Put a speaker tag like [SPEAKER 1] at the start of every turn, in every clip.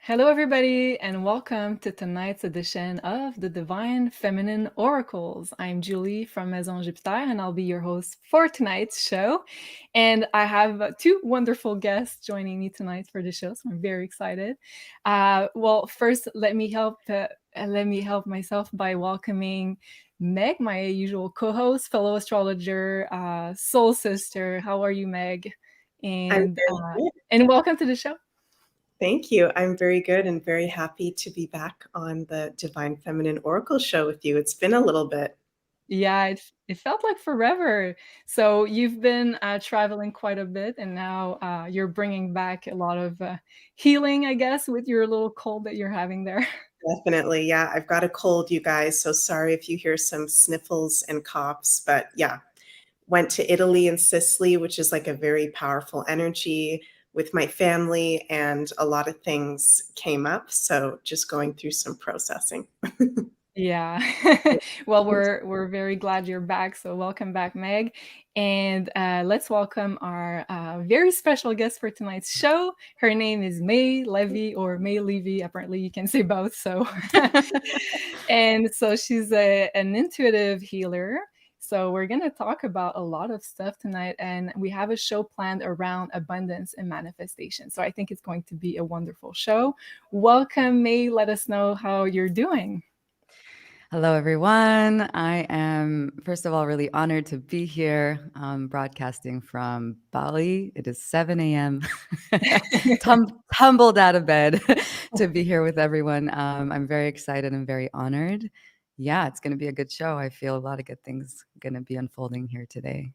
[SPEAKER 1] Hello, everybody, and welcome to tonight's edition of the Divine Feminine Oracles. I'm Julie from Maison Jupiter, and I'll be your host for tonight's show. And I have two wonderful guests joining me tonight for the show, so I'm very excited. First, let me help myself by welcoming Meg, my usual co-host, fellow astrologer, soul sister. How are you, Meg?
[SPEAKER 2] I'm
[SPEAKER 1] And
[SPEAKER 2] very
[SPEAKER 1] uh,
[SPEAKER 2] good.
[SPEAKER 1] and welcome to the show.
[SPEAKER 2] Thank you. I'm very good and very happy to be back on the Divine Feminine Oracle show with you. It's been a little bit.
[SPEAKER 1] Yeah, it felt like forever. So you've been traveling quite a bit, and now you're bringing back a lot of healing, I guess, with your little cold that you're having there.
[SPEAKER 2] Definitely. Yeah, I've got a cold, you guys. So sorry if you hear some sniffles and coughs. But yeah, went to Italy and Sicily, which is like a very powerful energy with my family, and a lot of things came up. So just going through some processing.
[SPEAKER 1] Yeah. Well, we're very glad you're back. So welcome back, Meg. And let's welcome our very special guest for tonight's show. Her name is May Levy or May Levy. Apparently, you can say both. So, and so she's an intuitive healer. So we're gonna talk about a lot of stuff tonight, and we have a show planned around abundance and manifestation. So I think it's going to be a wonderful show. Welcome, May. Let us know how you're doing.
[SPEAKER 3] Hello, everyone. I am, first of all, really honored to be here broadcasting from Bali. It is 7 a.m. Tumbled out of bed to be here with everyone. I'm very excited and very honored. Yeah, it's going to be a good show. I feel a lot of good things going to be unfolding here today.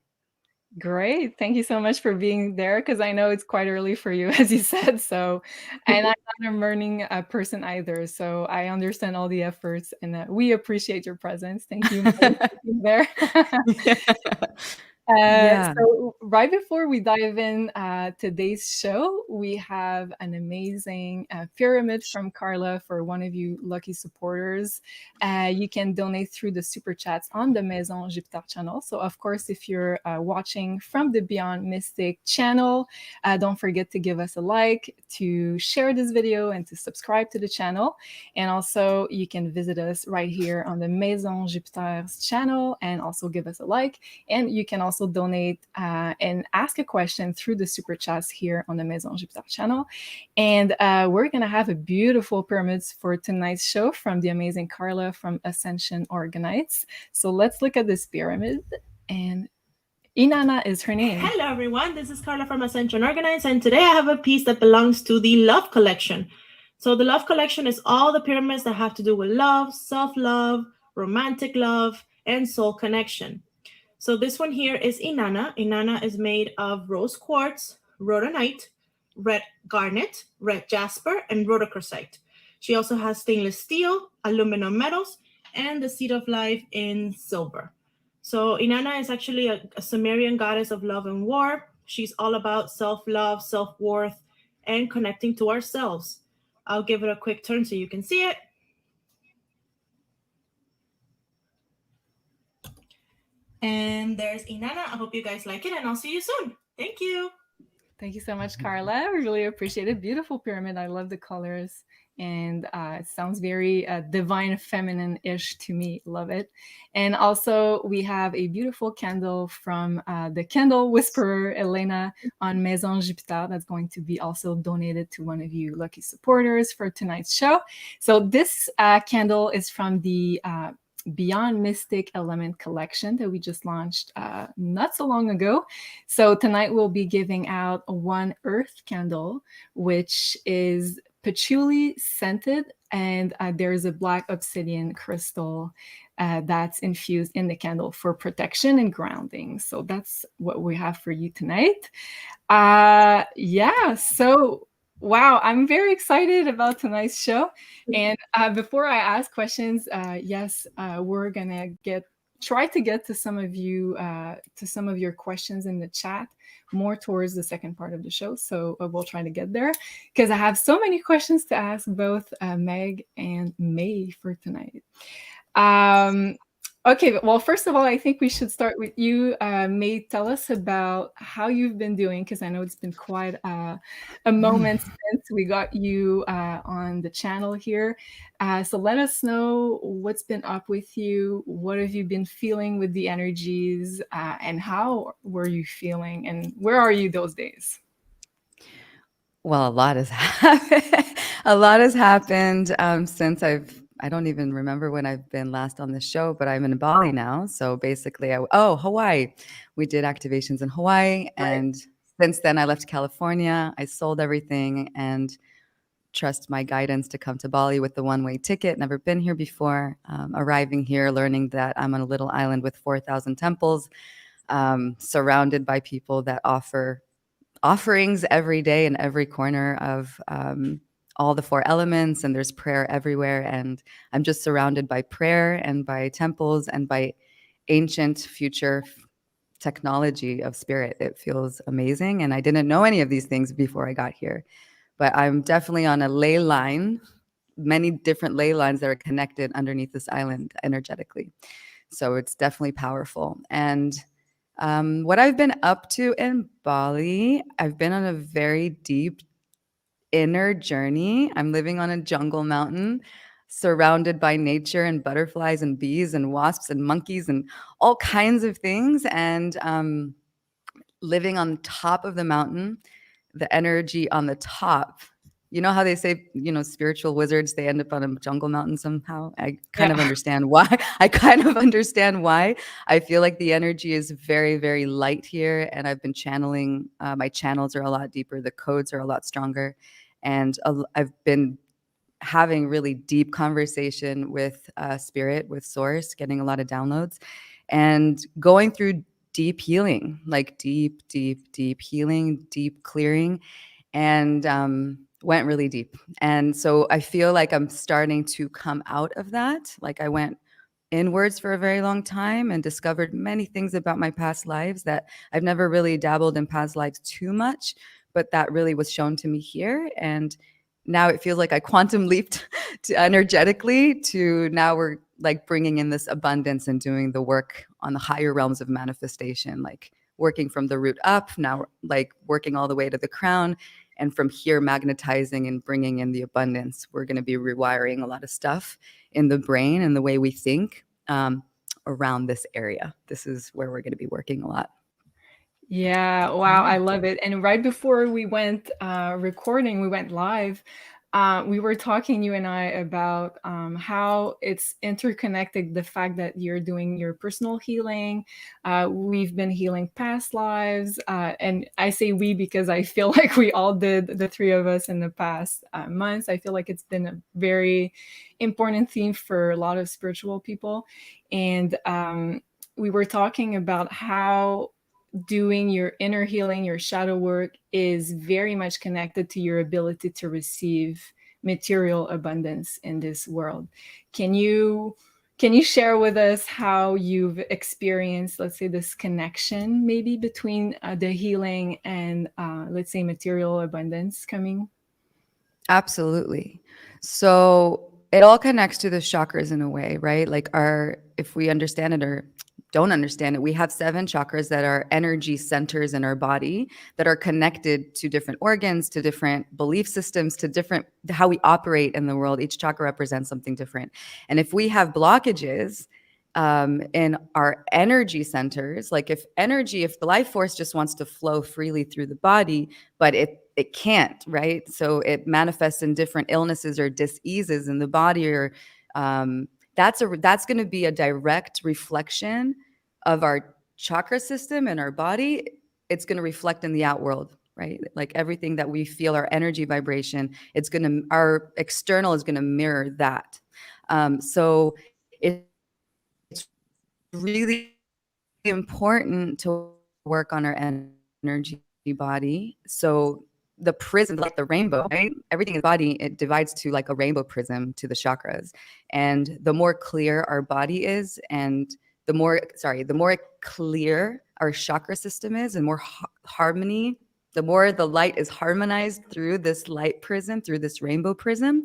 [SPEAKER 1] Great. Thank you so much for being there because I know it's quite early for you, as you said. So, and I'm not a morning person either. So I understand all the efforts and we appreciate your presence. Thank you for being there.
[SPEAKER 3] Yeah.
[SPEAKER 1] So right before we dive in today's show, we have an amazing pyramid from Carla for one of you lucky supporters. You can donate through the super chats on the Maison Jupiter channel. So of course, if you're watching from the Beyond Mystic channel, don't forget to give us a like, to share this video, and to subscribe to the channel. And also, you can visit us right here on the Maison Jupiter's channel and also give us a like. And you can also donate and ask a question through the super chats here on the Maison Jupiter channel. And we're going to have a beautiful pyramids for tonight's show from the amazing Carla from Ascension Organites. So let's look at this pyramid. And Inanna is her name.
[SPEAKER 4] Hello, everyone. This is Carla from Ascension Organites, and today I have a piece that belongs to the Love Collection. So the Love Collection is all the pyramids that have to do with love, self-love, romantic love, and soul connection. So this one here is Inanna. Inanna is made of rose quartz, rhodonite, red garnet, red jasper, and rhodochrosite. She also has stainless steel, aluminum metals, and the seed of life in silver. So Inanna is actually a Sumerian goddess of love and war. She's all about self-love, self-worth, and connecting to ourselves. I'll give it a quick turn so you can see it. And there's Inanna. I hope you guys like it, and I'll see you soon. Thank you.
[SPEAKER 1] Thank you so much, Carla. We really appreciate it. Beautiful pyramid. I love the colors. And it sounds very divine feminine-ish to me. Love it. And also, we have a beautiful candle from the candle whisperer, Elena, on Maison Jupiter that's going to be also donated to one of you lucky supporters for tonight's show. So this candle is from the Beyond Mystic Element collection that we just launched not so long ago. So tonight we'll be giving out one earth candle, which is patchouli scented, and there's a black obsidian crystal that's infused in the candle for protection and grounding. So that's what we have for you tonight. So wow, I'm very excited about tonight's show. And before I ask questions, we're gonna try to get to some of your questions in the chat more towards the second part of the show. So we'll try to get there because I have so many questions to ask both Meg and May for tonight. Okay, well, first of all, I think we should start with you. May, tell us about how you've been doing, because I know it's been quite a moment since we got you on the channel here. So let us know what's been up with you. What have you been feeling with the energies, and how were you feeling, and where are you those days?
[SPEAKER 3] Well, a lot has happened. A lot has happened since I don't even remember when I've been last on the show, but I'm in Bali now. So basically, Hawaii. We did activations in Hawaii.
[SPEAKER 1] Right.
[SPEAKER 3] And since then, I left California. I sold everything and trust my guidance to come to Bali with the one-way ticket. Never been here before. Arriving here, learning that I'm on a little island with 4,000 temples, surrounded by people that offer offerings every day in every corner of all the four elements, and there's prayer everywhere. And I'm just surrounded by prayer and by temples and by ancient future technology of spirit. It feels amazing. And I didn't know any of these things before I got here, but I'm definitely on a ley line, many different ley lines that are connected underneath this island energetically. So it's definitely powerful. And what I've been up to in Bali, I've been on a very deep inner journey. I'm living on a jungle mountain, surrounded by nature and butterflies and bees and wasps and monkeys and all kinds of things. And living on top of the mountain, the energy on the top. You know how they say, spiritual wizards, they end up on a jungle mountain somehow? I kind
[SPEAKER 1] Yeah.
[SPEAKER 3] of understand why. I kind of understand why. I feel like the energy is very, very light here. And I've been channeling, my channels are a lot deeper. The codes are a lot stronger. And I've been having really deep conversation with spirit, with source, getting a lot of downloads and going through deep healing, like deep, deep, deep healing, deep clearing, and went really deep. And so I feel like I'm starting to come out of that. Like I went inwards for a very long time and discovered many things about my past lives that I've never really dabbled in past lives too much, but that really was shown to me here. And now it feels like I quantum leaped to energetically to now we're like bringing in this abundance and doing the work on the higher realms of manifestation, like working from the root up, now like working all the way to the crown. And from here, magnetizing and bringing in the abundance. We're going to be rewiring a lot of stuff in the brain and the way we think around this area. This is where we're going to be working a lot.
[SPEAKER 1] Yeah, wow, I love it. And right before we went recording, we went live. We were talking, you and I, about how it's interconnected. The fact that you're doing your personal healing, we've been healing past lives, and I say we because I feel like we all did, the three of us, in the past months. I feel like it's been a very important theme for a lot of spiritual people, and we were talking about how doing your inner healing, your shadow work, is very much connected to your ability to receive material abundance in this world. Can you share with us how you've experienced, let's say, this connection maybe between the healing and let's say material abundance coming?
[SPEAKER 3] Absolutely. So it all connects to the chakras in a way, right? Like if we understand it or don't understand it, we have 7 chakras that are energy centers in our body that are connected to different organs, to different belief systems, to different how we operate in the world. Each chakra represents something different. And if we have blockages in our energy centers, like if the life force just wants to flow freely through the body, but it can't, right? So it manifests in different illnesses or diseases in the body, or that's going to be a direct reflection of our chakra system and our body. It's going to reflect in the outworld, right? Like everything that we feel, our energy vibration, our external is going to mirror that. So it's really important to work on our energy body. So the prism, like the rainbow, right? Everything in the body, it divides to like a rainbow prism to the chakras. And the more clear our body is, and the more clear our chakra system is, and more harmony, the more the light is harmonized through this light prism, through this rainbow prism,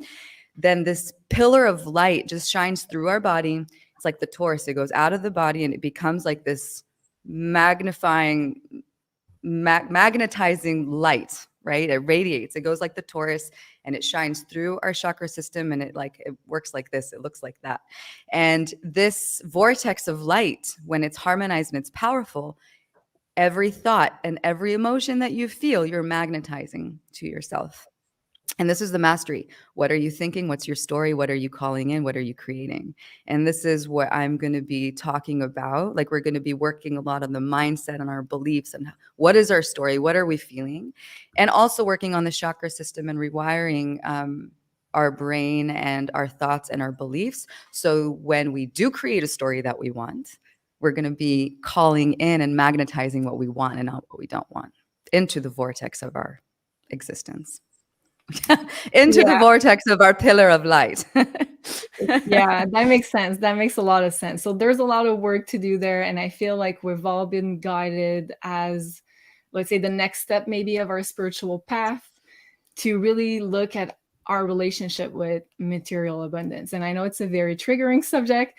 [SPEAKER 3] then this pillar of light just shines through our body. It's It's like the Taurus. It goes out of the body and it becomes like this magnifying, magnetizing light, right? It radiates. It goes like the Taurus and it shines through our chakra system, and it works like this. It looks like that. And this vortex of light, when it's harmonized and it's powerful, every thought and every emotion that you feel, you're magnetizing to yourself. And this is the mastery. What are you thinking? What's your story? What are you calling in? What are you creating? And this is what I'm going to be talking about. Like, we're going to be working a lot on the mindset and our beliefs and what is our story? What are we feeling? And also working on the chakra system and rewiring our brain and our thoughts and our beliefs. So when we do create a story that we want, we're going to be calling in and magnetizing what we want and not what we don't want into the vortex of our existence. Into the vortex of our pillar of light.
[SPEAKER 1] Yeah, that makes sense. That makes a lot of sense. So there's a lot of work to do there. And I feel like we've all been guided as, let's say, the next step maybe of our spiritual path to really look at our relationship with material abundance. And I know it's a very triggering subject.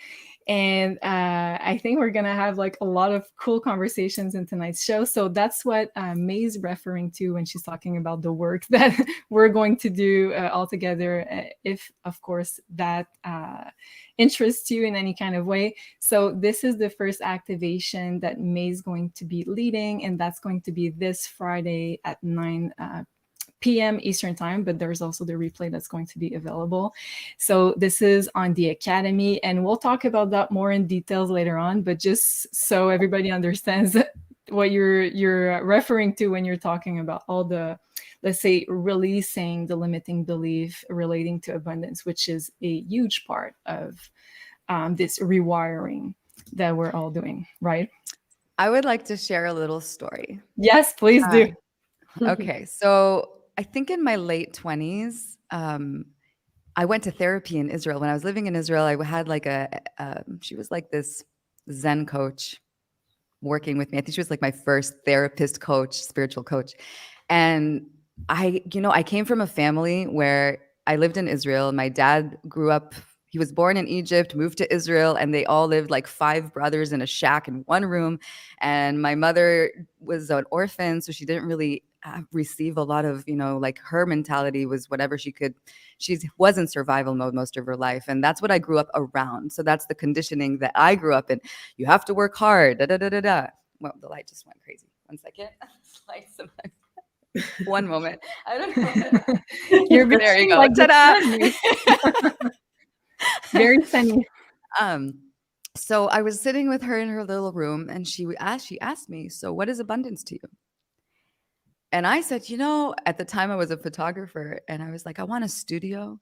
[SPEAKER 1] And I think we're going to have like a lot of cool conversations in tonight's show. So that's what May's referring to when she's talking about the work that we're going to do all together, if, of course, that interests you in any kind of way. So this is the first activation that May's going to be leading, and that's going to be this Friday at 9 p.m. Eastern time, but there's also the replay that's going to be available. So this is on the Academy, and we'll talk about that more in details later on, but just so everybody understands what you're referring to when you're talking about all the, let's say, releasing the limiting belief relating to abundance, which is a huge part of this rewiring that we're all doing, right?
[SPEAKER 3] I would like to share a little story.
[SPEAKER 1] Yes, please do.
[SPEAKER 3] Okay, so I think in my late 20s, I went to therapy in Israel. When I was living in Israel, I had like she was like this Zen coach working with me. I think she was like my first therapist coach, spiritual coach. And I came from a family where I lived in Israel. My dad grew up, he was born in Egypt, moved to Israel, and they all lived like 5 brothers in a shack in one room. And my mother was an orphan, so she didn't really receive a lot of, like her mentality was whatever she could. She was in survival mode most of her life. And that's what I grew up around. So that's the conditioning that I grew up in. You have to work hard. Well, the light just went crazy. 1 second. One moment. I don't know. There you go.
[SPEAKER 1] Like
[SPEAKER 3] Ta-da!
[SPEAKER 1] Very funny.
[SPEAKER 3] So I was sitting with her in her little room, and she asked me, so what is abundance to you? And I said, at the time I was a photographer, and I was like, I want a studio.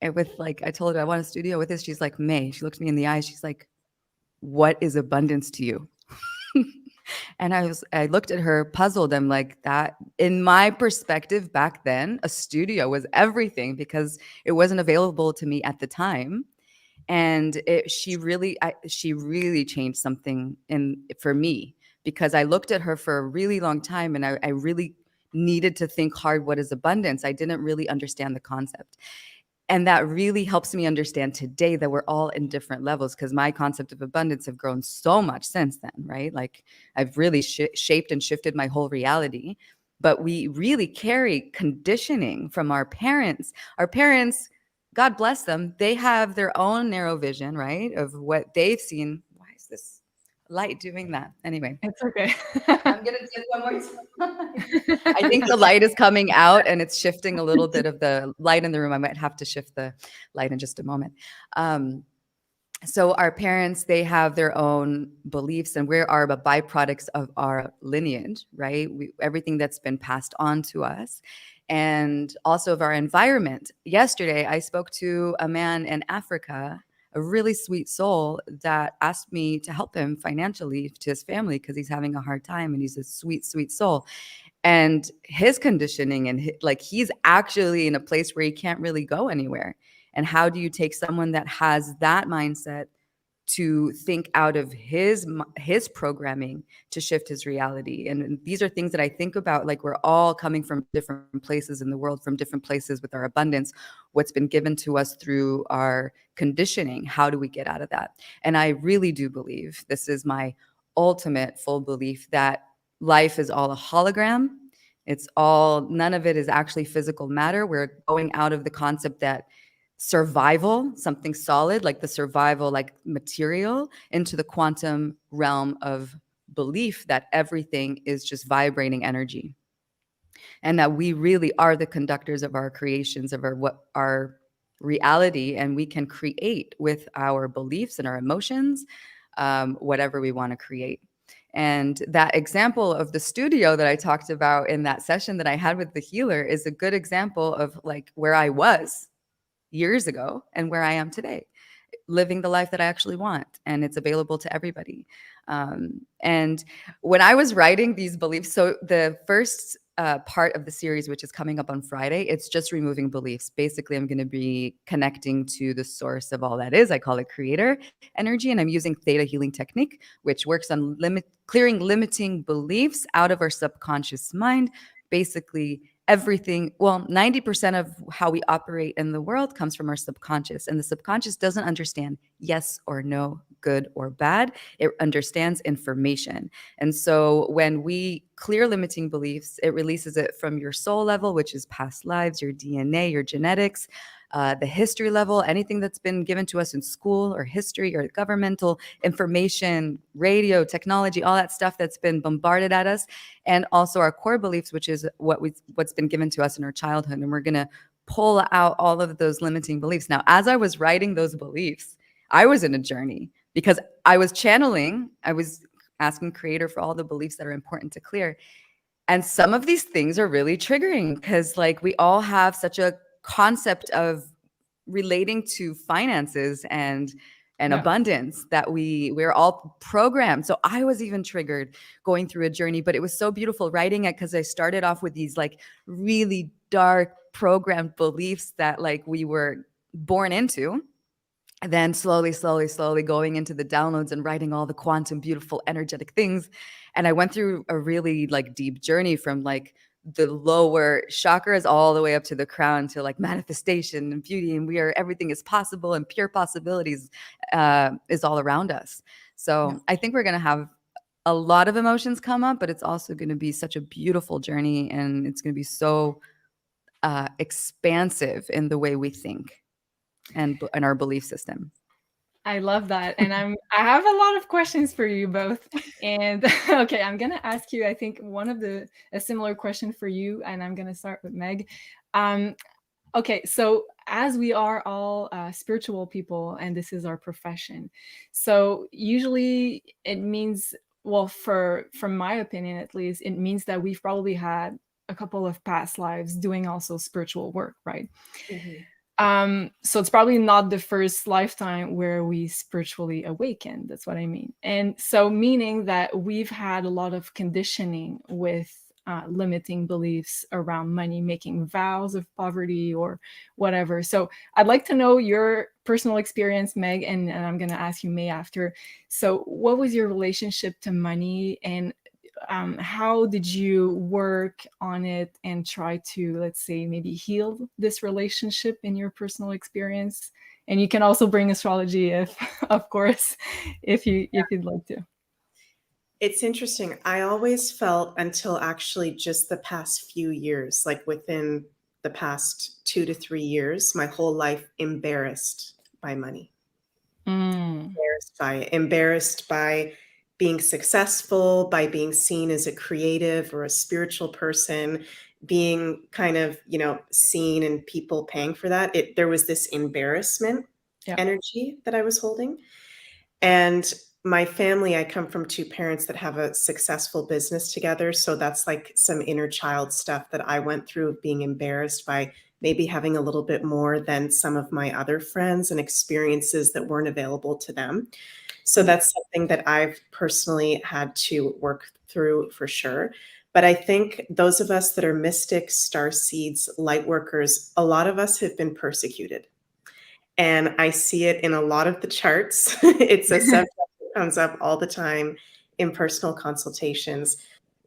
[SPEAKER 3] And I told her I want a studio with this. She's like, May. She looked me in the eyes. She's like, what is abundance to you? And I looked at her puzzled. I'm like, that in my perspective back then, a studio was everything because it wasn't available to me at the time. And she really changed something for me, because I looked at her for a really long time, and I really needed to think hard. What is abundance? I didn't really understand the concept. And that really helps me understand today that we're all in different levels, because my concept of abundance have grown so much since then, right? Like, I've really shaped and shifted my whole reality. But we really carry conditioning from our parents. Our parents, God bless them, they have their own narrow vision, right, of what they've seen. Why is this light doing that? Anyway.
[SPEAKER 1] It's okay.
[SPEAKER 3] I'm going to dip one more time. I think the light is coming out, and it's shifting a little bit of the light in the room. I might have to shift the light in just a moment. So our parents, they have their own beliefs, and we are the byproducts of our lineage, right? Everything that's been passed on to us, and also of our environment. Yesterday, I spoke to a man in Africa, a really sweet soul, that asked me to help him financially to his family because he's having a hard time, and he's a sweet, sweet soul. And his conditioning, and he's actually in a place where he can't really go anywhere. And how do you take someone that has that mindset to think out of his programming to shift his reality. And these are things that I think about, like we're all coming from different places in the world, from different places with our abundance, what's been given to us through our conditioning. How do we get out of that? And I really do believe, this is my ultimate full belief, that life is all a hologram. It's all, none of it is actually physical matter. We're going out of the concept that survival, something solid, like the survival, like material, into the quantum realm of belief that everything is just vibrating energy. And that we really are the conductors of our creations, of our reality, and we can create with our beliefs and our emotions, whatever we want to create. And that example of the studio that I talked about in that session that I had with the healer is a good example of like where I was years ago and where I am today, living the life that I actually want, and it's available to everybody. And when I was writing these beliefs, so the first part of the series, which is coming up on Friday, it's just removing beliefs. Basically, I'm going to be connecting to the source of all that is. I call it creator energy, and I'm using theta healing technique, which works on clearing limiting beliefs out of our subconscious mind. Basically, everything, well, 90% of how we operate in the world comes from our subconscious, and the subconscious doesn't understand yes or no, good or bad. It understands information. And so when we clear limiting beliefs, it releases it from your soul level, which is past lives, your DNA, your genetics, the history level, anything that's been given to us in school or history or governmental information, radio, technology, all that stuff that's been bombarded at us, and also our core beliefs, which is what's been given to us in our childhood. And we're going to pull out all of those limiting beliefs. Now, as I was writing those beliefs, I was in a journey because I was channeling, I was asking creator for all the beliefs that are important to clear. And some of these things are really triggering because like we all have such a concept of relating to finances and abundance that we're all programmed. So I was even triggered going through a journey, but it was so beautiful writing it because I started off with these like really dark programmed beliefs that like we were born into. And then slowly going into the downloads and writing all the quantum, beautiful, energetic things. And I went through a really like deep journey from like the lower chakras all the way up to the crown to like manifestation and beauty. And everything is possible, and pure possibilities is all around us. So I think we're going to have a lot of emotions come up, but it's also going to be such a beautiful journey. And it's going to be so expansive in the way we think and our belief system.
[SPEAKER 1] I love that. And I have a lot of questions for you both. And okay, I'm going to ask you, I think a similar question for you, and I'm going to start with Meg. Okay, so as we are all spiritual people, and this is our profession, so usually it means, well, from my opinion at least, it means that we've probably had a couple of past lives doing also spiritual work, right? Mm-hmm. So it's probably not the first lifetime where we spiritually awaken. That's what I mean. And so meaning that we've had a lot of conditioning with limiting beliefs around money, making vows of poverty or whatever. So I'd like to know your personal experience, Meg, and I'm going to ask you, May, after. So what was your relationship to money, and how did you work on it and try to, let's say, maybe heal this relationship in your personal experience? And you can also bring astrology, if, of course, if you'd like to.
[SPEAKER 2] It's interesting. I always felt, until actually just the past few years, like within the past 2 to 3 years, my whole life embarrassed by money. Embarrassed by being successful, by being seen as a creative or a spiritual person, being kind of, seen and people paying for that. There was this embarrassment energy that I was holding. And my family, I come from 2 parents that have a successful business together. So that's like some inner child stuff that I went through, of being embarrassed by maybe having a little bit more than some of my other friends and experiences that weren't available to them. So that's something that I've personally had to work through for sure. But I think those of us that are mystics, star seeds, light workers, a lot of us have been persecuted. And I see it in a lot of the charts. It's a subject that comes up all the time in personal consultations,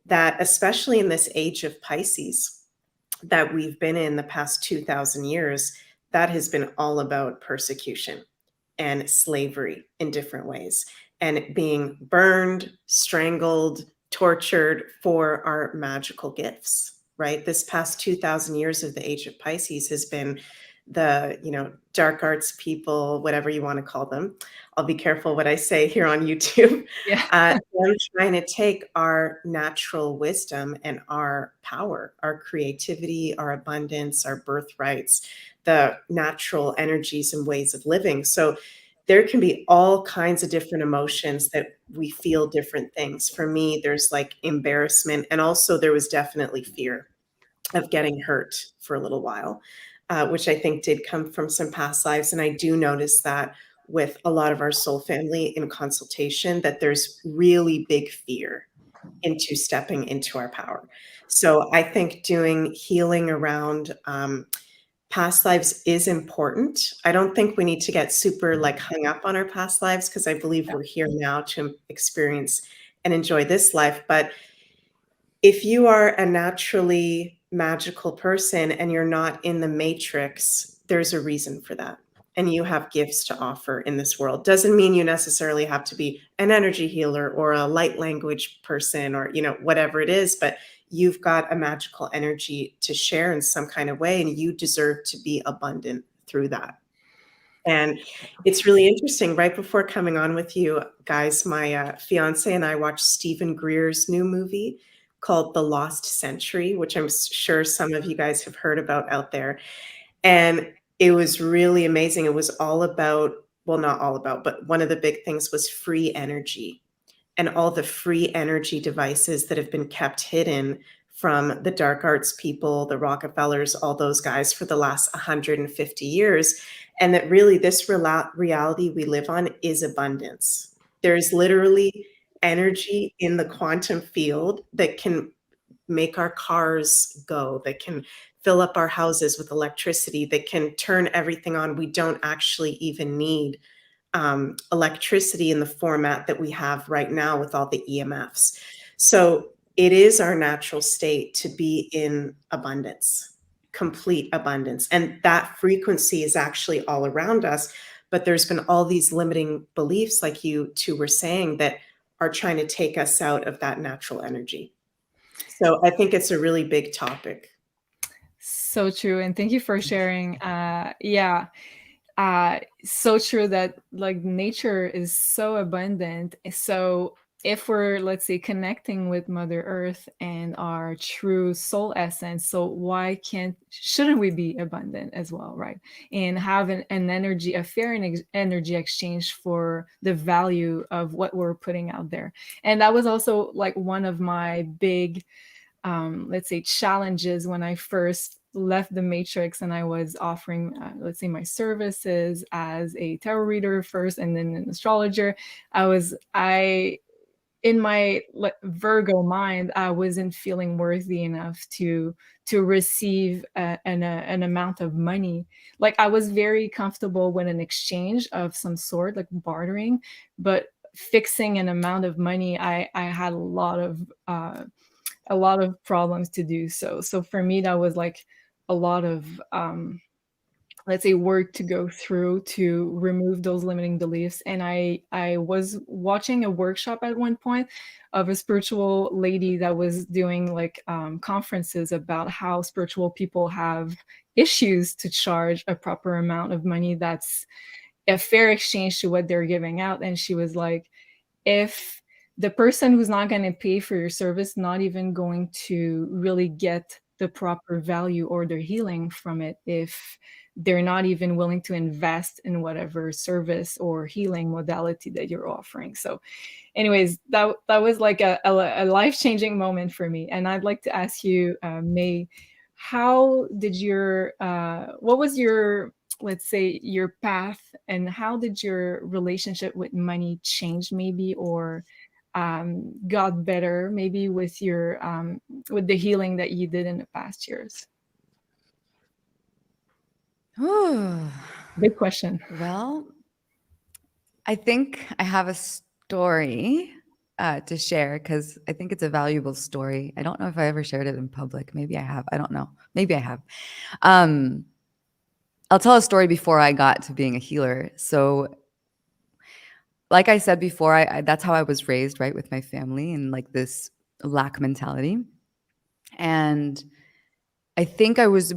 [SPEAKER 2] that especially in this age of Pisces that we've been in the past 2,000 years, that has been all about persecution and slavery in different ways, and being burned, strangled, tortured for our magical gifts, right? This past 2,000 years of the age of Pisces has been the, dark arts people, whatever you want to call them. I'll be careful what I say here on YouTube.
[SPEAKER 1] Yeah.
[SPEAKER 2] Them trying to take our natural wisdom and our power, our creativity, our abundance, our birthrights, the natural energies and ways of living. So there can be all kinds of different emotions that we feel different things. For me, there's like embarrassment, and also there was definitely fear of getting hurt for a little while, which I think did come from some past lives. And I do notice that with a lot of our soul family in consultation, that there's really big fear into stepping into our power. So I think doing healing around past lives is important. I don't think we need to get super like hung up on our past lives, because I believe we're here now to experience and enjoy this life. But if you are a naturally magical person and you're not in the matrix, there's a reason for that. And you have gifts to offer in this world. Doesn't mean you necessarily have to be an energy healer or a light language person or, whatever it is, but you've got a magical energy to share in some kind of way, and you deserve to be abundant through that. And it's really interesting. Right before coming on with you guys, my fiance and I watched Stephen Greer's new movie called The Lost Century, which I'm sure some of you guys have heard about out there. And it was really amazing. It was all about, well, not all about, but one of the big things was free energy, and all the free energy devices that have been kept hidden from the dark arts people, the Rockefellers, all those guys for the last 150 years. And that really this reality we live on is abundance. There's literally energy in the quantum field that can make our cars go, that can fill up our houses with electricity, that can turn everything on. We don't actually even need electricity in the format that we have right now with all the EMFs. So it is our natural state to be in abundance, complete abundance. And that frequency is actually all around us. But there's been all these limiting beliefs, like you two were saying, that are trying to take us out of that natural energy. So I think it's a really big topic.
[SPEAKER 1] So true. And thank you for sharing. Yeah. So true that like nature is so abundant. So if we're, let's say, connecting with Mother Earth and our true soul essence, so why shouldn't we be abundant as well, right? And have an energy, a fair energy exchange for the value of what we're putting out there. And that was also like one of my big, let's say, challenges when I first left the matrix and I was offering, let's say, my services as a tarot reader first and then an astrologer. In my Virgo mind, I wasn't feeling worthy enough to receive an amount of money. Like I was very comfortable with an exchange of some sort, like bartering, but fixing an amount of money, I had a lot of problems to do so. So for me, that was like a lot of let's say work to go through to remove those limiting beliefs. And I was watching a workshop at one point of a spiritual lady that was doing like conferences about how spiritual people have issues to charge a proper amount of money that's a fair exchange to what they're giving out. And she was like, if the person who's not going to pay for your service not even going to really get the proper value or their healing from it if they're not even willing to invest in whatever service or healing modality that you're offering. So anyways, that was like a life-changing moment for me. And I'd like to ask you, May, how did what was your, let's say, your path, and how did your relationship with money change maybe, or got better maybe with your with the healing that you did in the past years? Big question.
[SPEAKER 3] Well, I think I have a story to share because I think it's a valuable story. I don't know if I ever shared it in public. Maybe I have. I don't know. Maybe I have. Um, I'll tell a story before I got to being a healer. So, like I said before, that's how I was raised, right, with my family and like this lack mentality. And I think I was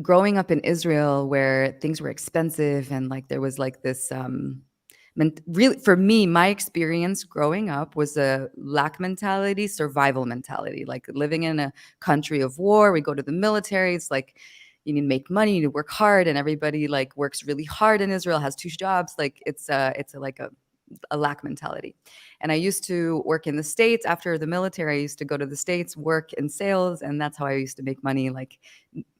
[SPEAKER 3] growing up in Israel where things were expensive and like there was like this really for me, my experience growing up was a lack mentality, survival mentality, like living in a country of war. We go to the military. It's like you need to make money, you need to work hard, and everybody like works really hard in Israel, has two jobs. Like like a lack mentality. And I used to work in the States after the military. I used to go to the States, work in sales, and that's how I used to make money like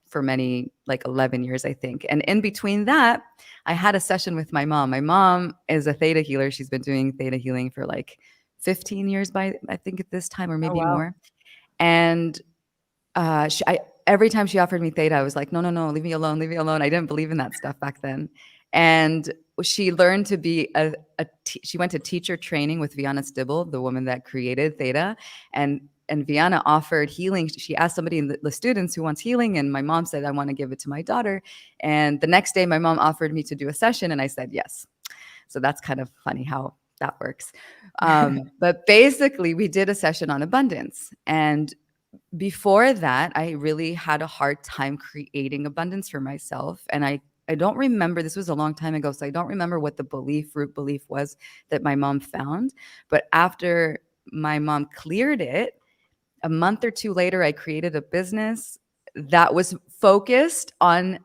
[SPEAKER 3] for many, like 11 years, I think. And in between that, I had a session with my mom. My mom is a theta healer. She's been doing theta healing for like 15 years by, I think at this time, or maybe more. And every time she offered me theta, I was like, no, no, no, leave me alone, leave me alone. I didn't believe in that stuff back then. And she learned to be she went to teacher training with Viana Stibble, the woman that created theta. And Viana offered healing. She asked somebody in the students who wants healing. And my mom said, I want to give it to my daughter. And the next day, my mom offered me to do a session. And I said, yes. So that's kind of funny how that works. But basically, we did a session on abundance. And before that, I really had a hard time creating abundance for myself. And I don't remember, this was a long time ago, so I don't remember what the root belief was that my mom found. But after my mom cleared it, a month or two later, I created a business that was focused on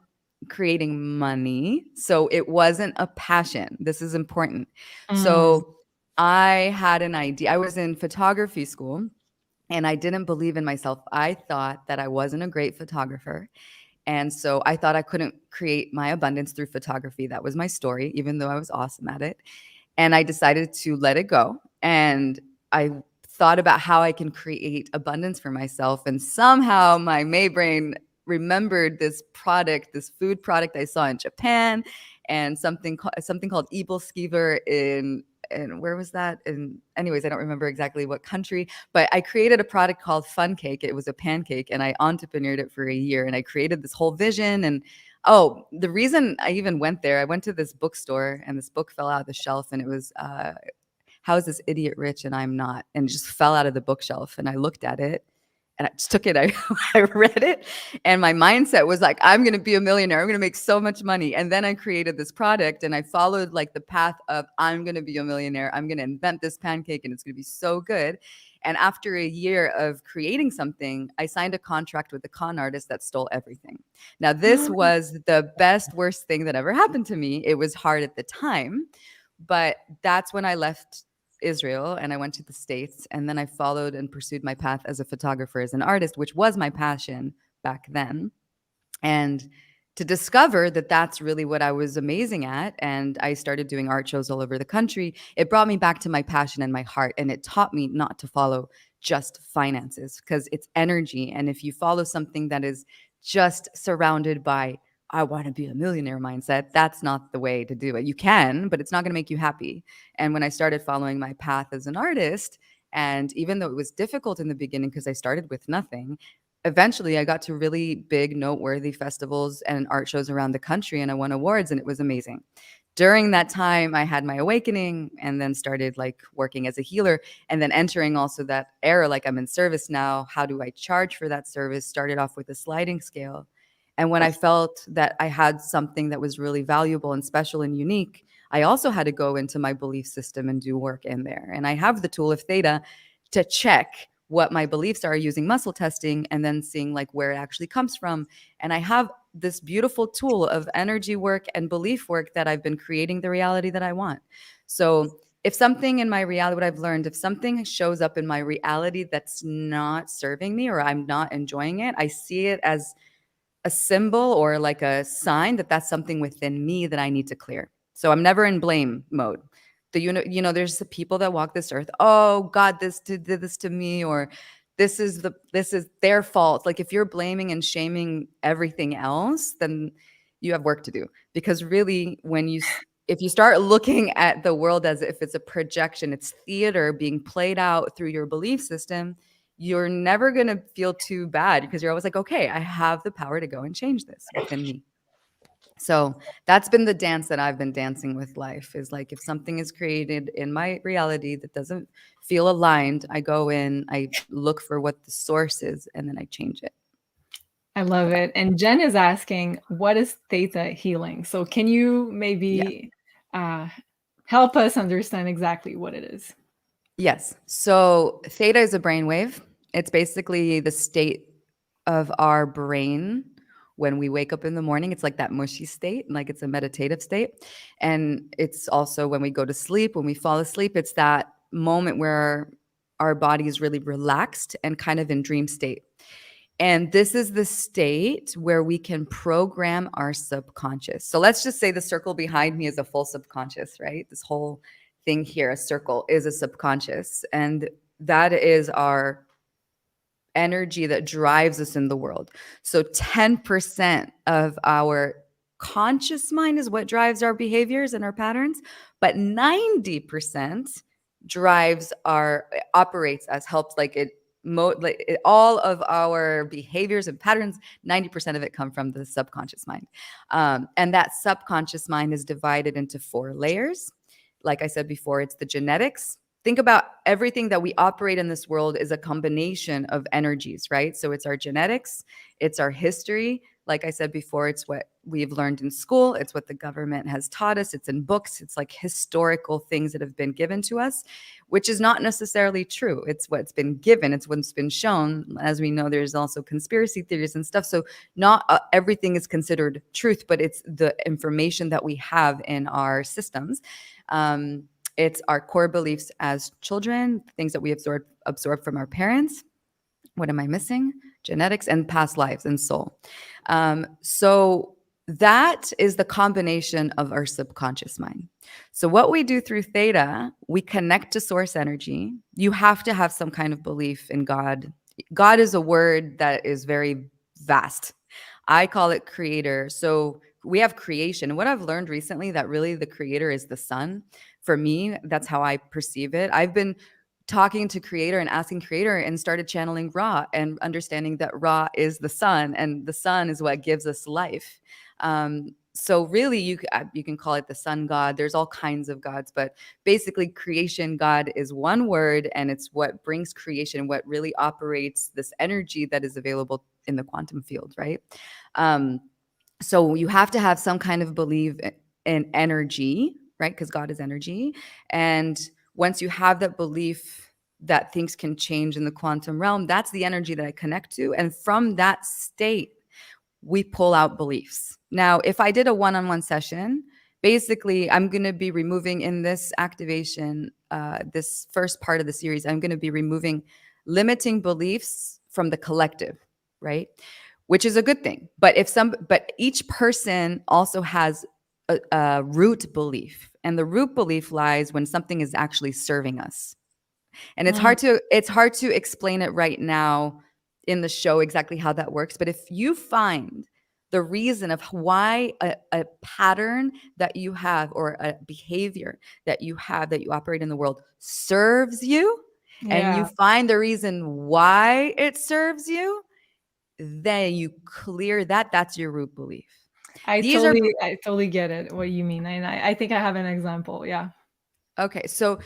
[SPEAKER 3] creating money. So it wasn't a passion. This is important. So I had an idea. I was in photography school and I didn't believe in myself. I thought that I wasn't a great photographer. And so I thought I couldn't create my abundance through photography. That was my story, even though I was awesome at it. And I decided to let it go. And I thought about how I can create abundance for myself. And somehow my May brain remembered this product, this food product I saw in Japan, and something called Ebel Skeever and where was that? And anyways, I don't remember exactly what country, but I created a product called Fun Cake. It was a pancake and I entrepreneured it for a year and I created this whole vision. And oh, the reason I even went there, I went to this bookstore and this book fell out of the shelf and it was, How is This Idiot Rich and I'm Not? And it just fell out of the bookshelf. And I looked at it and I just took it. I read it and my mindset was like, I'm going to be a millionaire. I'm going to make so much money. And then I created this product and I followed like the path of I'm going to be a millionaire. I'm going to invent this pancake and it's going to be so good. And after a year of creating something, I signed a contract with a con artist that stole everything. Now, this was the best, worst thing that ever happened to me. It was hard at the time, but that's when I left Israel and I went to the States, and then I followed and pursued my path as a photographer, as an artist, which was my passion back then. And to discover that that's really what I was amazing at, and I started doing art shows all over the country, it brought me back to my passion and my heart, and it taught me not to follow just finances because it's energy. And if you follow something that is just surrounded by I want to be a millionaire mindset, that's not the way to do it. You can, but it's not going to make you happy. And when I started following my path as an artist, and even though it was difficult in the beginning because I started with nothing, eventually I got to really big, noteworthy festivals and art shows around the country, and I won awards, and it was amazing. During that time, I had my awakening and then started like working as a healer and then entering also that era, like I'm in service now. How do I charge for that service? Started off with a sliding scale. And when I felt that I had something that was really valuable and special and unique, I also had to go into my belief system and do work in there. And I have the tool of theta to check what my beliefs are using muscle testing and then seeing like where it actually comes from. And I have this beautiful tool of energy work and belief work that I've been creating the reality that I want. So if something in my reality, what I've learned, if something shows up in my reality that's not serving me or I'm not enjoying it, I see it as a symbol or like a sign that that's something within me that I need to clear. So I'm never in blame mode. There's the people that walk this earth. Oh, God, did this to me, or this is their fault. Like if you're blaming and shaming everything else, then you have work to do, because really if you start looking at the world as if it's a projection, it's theater being played out through your belief system, you're never going to feel too bad, because you're always like, okay, I have the power to go and change this within me. So that's been the dance that I've been dancing with life, is like, if something is created in my reality that doesn't feel aligned, I go in, I look for what the source is, and then I change it.
[SPEAKER 1] I love it. And Jen is asking, what is theta healing? So can you maybe help us understand exactly what it is?
[SPEAKER 3] Yes. So theta is a brainwave. It's basically the state of our brain when we wake up in the morning. It's like that mushy state, like it's a meditative state. And it's also when we go to sleep, when we fall asleep, it's that moment where our body is really relaxed and kind of in dream state. And this is the state where we can program our subconscious. So let's just say the circle behind me is a full subconscious, right? This whole thing here, a circle, is a subconscious. And that is our energy that drives us in the world. So 10% of our conscious mind is what drives our behaviors and our patterns, but 90% operates as, helps, like all of our behaviors and patterns, 90% of it come from the subconscious mind. And that subconscious mind is divided into 4 layers. Like I said before, it's the genetics. Think about everything that we operate in this world is a combination of energies, right? So it's our genetics, it's our history. Like I said before, it's what we've learned in school, it's what the government has taught us, it's in books, it's like historical things that have been given to us, which is not necessarily true. It's what's been given, it's what's been shown. As we know, there's also conspiracy theories and stuff. So not everything is considered truth, but it's the information that we have in our systems. It's our core beliefs as children, things that we absorb from our parents. What am I missing? Genetics and past lives and soul. So that is the combination of our subconscious mind. So what we do through theta, we connect to source energy. You have to have some kind of belief in God. God is a word that is very vast. I call it creator. So we have creation. And what I've learned recently, that really the creator is the sun. For me, that's how I perceive it. I've been talking to creator and asking creator, and started channeling Ra and understanding that Ra is the sun, and the sun is what gives us life. So really you can call it the sun god. There's all kinds of gods, but basically creation God is one word, and it's what brings creation, what really operates this energy that is available in the quantum field, right? So you have to have some kind of belief in energy, right? Because God is energy. And once you have that belief that things can change in the quantum realm, that's the energy that I connect to. And from that state, we pull out beliefs. Now, if I did a one-on-one session, basically, I'm going to be removing in this activation, this first part of the series, I'm going to be removing limiting beliefs from the collective, right? Which is a good thing. But each person also has a root belief, and the root belief lies when something is actually serving us. And it's hard to explain it right now in the show exactly how that works. But if you find the reason of why a pattern that you have, or a behavior that you have, that you operate in the world, serves you, and you find the reason why it serves you, then you clear that. That's your root belief.
[SPEAKER 1] I totally get it, what you mean. And I think I have an example. Yeah.
[SPEAKER 3] Okay. So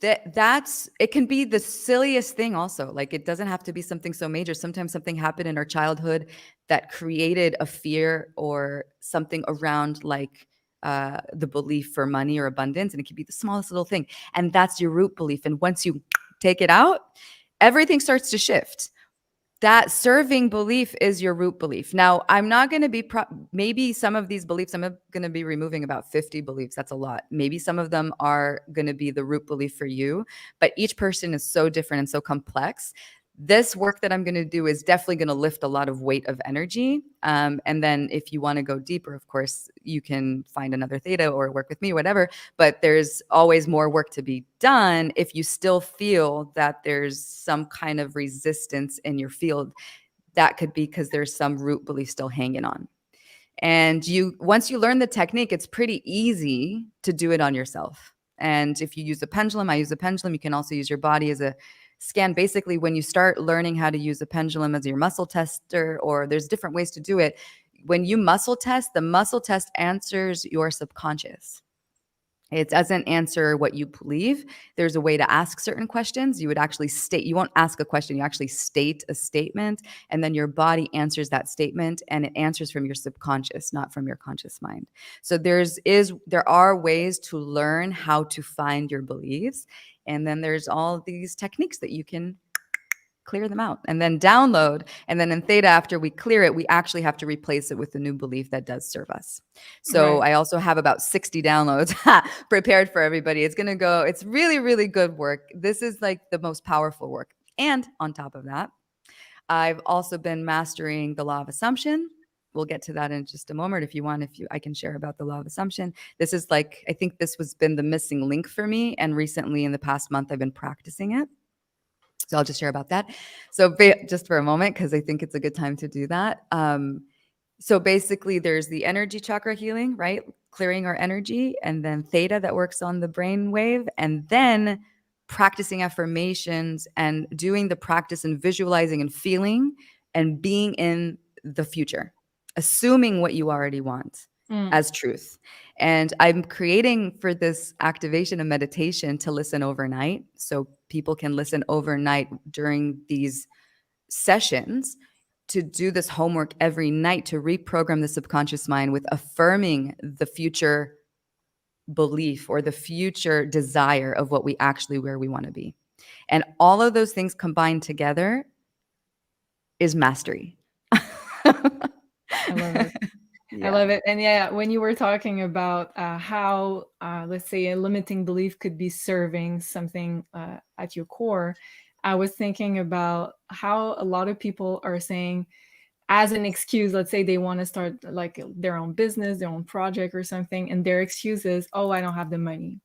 [SPEAKER 3] that's it can be the silliest thing also. Like, it doesn't have to be something so major. Sometimes something happened in our childhood that created a fear or something around, like the belief for money or abundance. And it can be the smallest little thing. And that's your root belief. And once you take it out, everything starts to shift. That serving belief is your root belief. Now, I'm not going to be, maybe some of these beliefs, I'm going to be removing about 50 beliefs. That's a lot. Maybe some of them are going to be the root belief for you, but each person is so different and so complex. This work that I'm going to do is definitely going to lift a lot of weight of energy. And then if you want to go deeper, of course, you can find another theta or work with me, whatever. But there's always more work to be done if you still feel that there's some kind of resistance in your field. That could be because there's some root belief still hanging on. And once you learn the technique, it's pretty easy to do it on yourself. And if you use a pendulum, I use a pendulum. You can also use your body as a scan. Basically, when you start learning how to use a pendulum as your muscle tester, or there's different ways to do it, when you muscle test, the muscle test answers your subconscious. It doesn't answer what you believe. There's a way to ask certain questions. You would actually state, you won't ask a question, you actually state a statement, and then your body answers that statement, and it answers from your subconscious, not from your conscious mind. So there are ways to learn how to find your beliefs, and then there's all these techniques that you can clear them out and then download. And then in theta, after we clear it, we actually have to replace it with a new belief that does serve us. So
[SPEAKER 1] Right.
[SPEAKER 3] I also have about 60 downloads prepared for everybody. It's really, really good work. This is like the most powerful work. And on top of that, I've also been mastering the law of assumption. We'll get to that in just a moment. I can share about the law of assumption. This is I think this has been the missing link for me. And recently in the past month, I've been practicing it. So I'll just share about that. So just for a moment, because I think it's a good time to do that. So basically there's the energy chakra healing, right? Clearing our energy, and then theta that works on the brain wave, and then practicing affirmations and doing the practice and visualizing and feeling and being in the future, assuming what you already want as truth. And I'm creating for this activation a meditation to listen overnight. So people can listen overnight during these sessions, to do this homework every night to reprogram the subconscious mind with affirming the future belief or the future desire of where we want to be. And all of those things combined together is mastery.
[SPEAKER 1] I love it.
[SPEAKER 3] Yeah.
[SPEAKER 1] I love it. And yeah, when you were talking about how, let's say, a limiting belief could be serving something at your core, I was thinking about how a lot of people are saying, as an excuse, let's say they want to start like their own business, their own project or something, and their excuse is, oh, I don't have the money.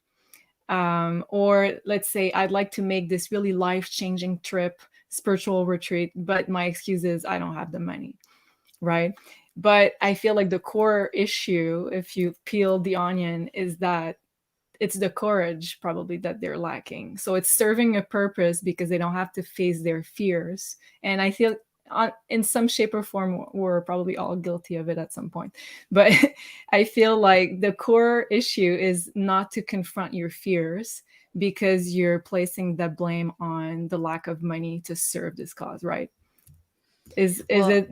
[SPEAKER 1] Or let's say, I'd like to make this really life-changing trip, spiritual retreat, but my excuse is, I don't have the money, right? But I feel like the core issue, if you peel the onion, is that it's the courage probably that they're lacking. So it's serving a purpose because they don't have to face their fears. And I feel in some shape or form, we're probably all guilty of it at some point. But I feel like the core issue is not to confront your fears, because you're placing the blame on the lack of money to serve this cause, right? Is it?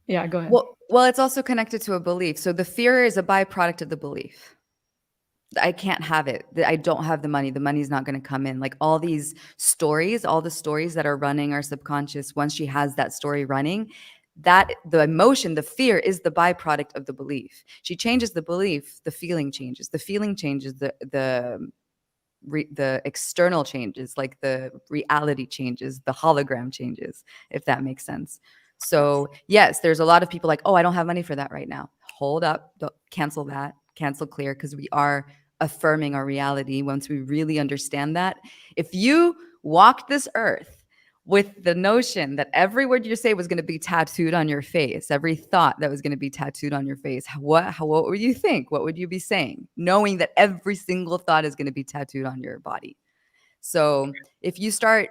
[SPEAKER 1] Yeah, go ahead.
[SPEAKER 3] Well, it's also connected to a belief. So the fear is a byproduct of the belief. I can't have it. I don't have the money. The money's not going to come in. Like all the stories that are running our subconscious, once she has that story running, that the emotion, the fear is the byproduct of the belief. She changes the belief, the feeling changes. The feeling changes, the external changes, like the reality changes, the hologram changes, if that makes sense. So yes, there's a lot of people like, oh, I don't have money for that right now. Hold up, don't cancel that, cancel clear, because we are affirming our reality once we really understand that. If you walk this earth with the notion that every word you say was going to be tattooed on your face, every thought that was going to be tattooed on your face, what would you think? What would you be saying? Knowing that every single thought is going to be tattooed on your body. So if you start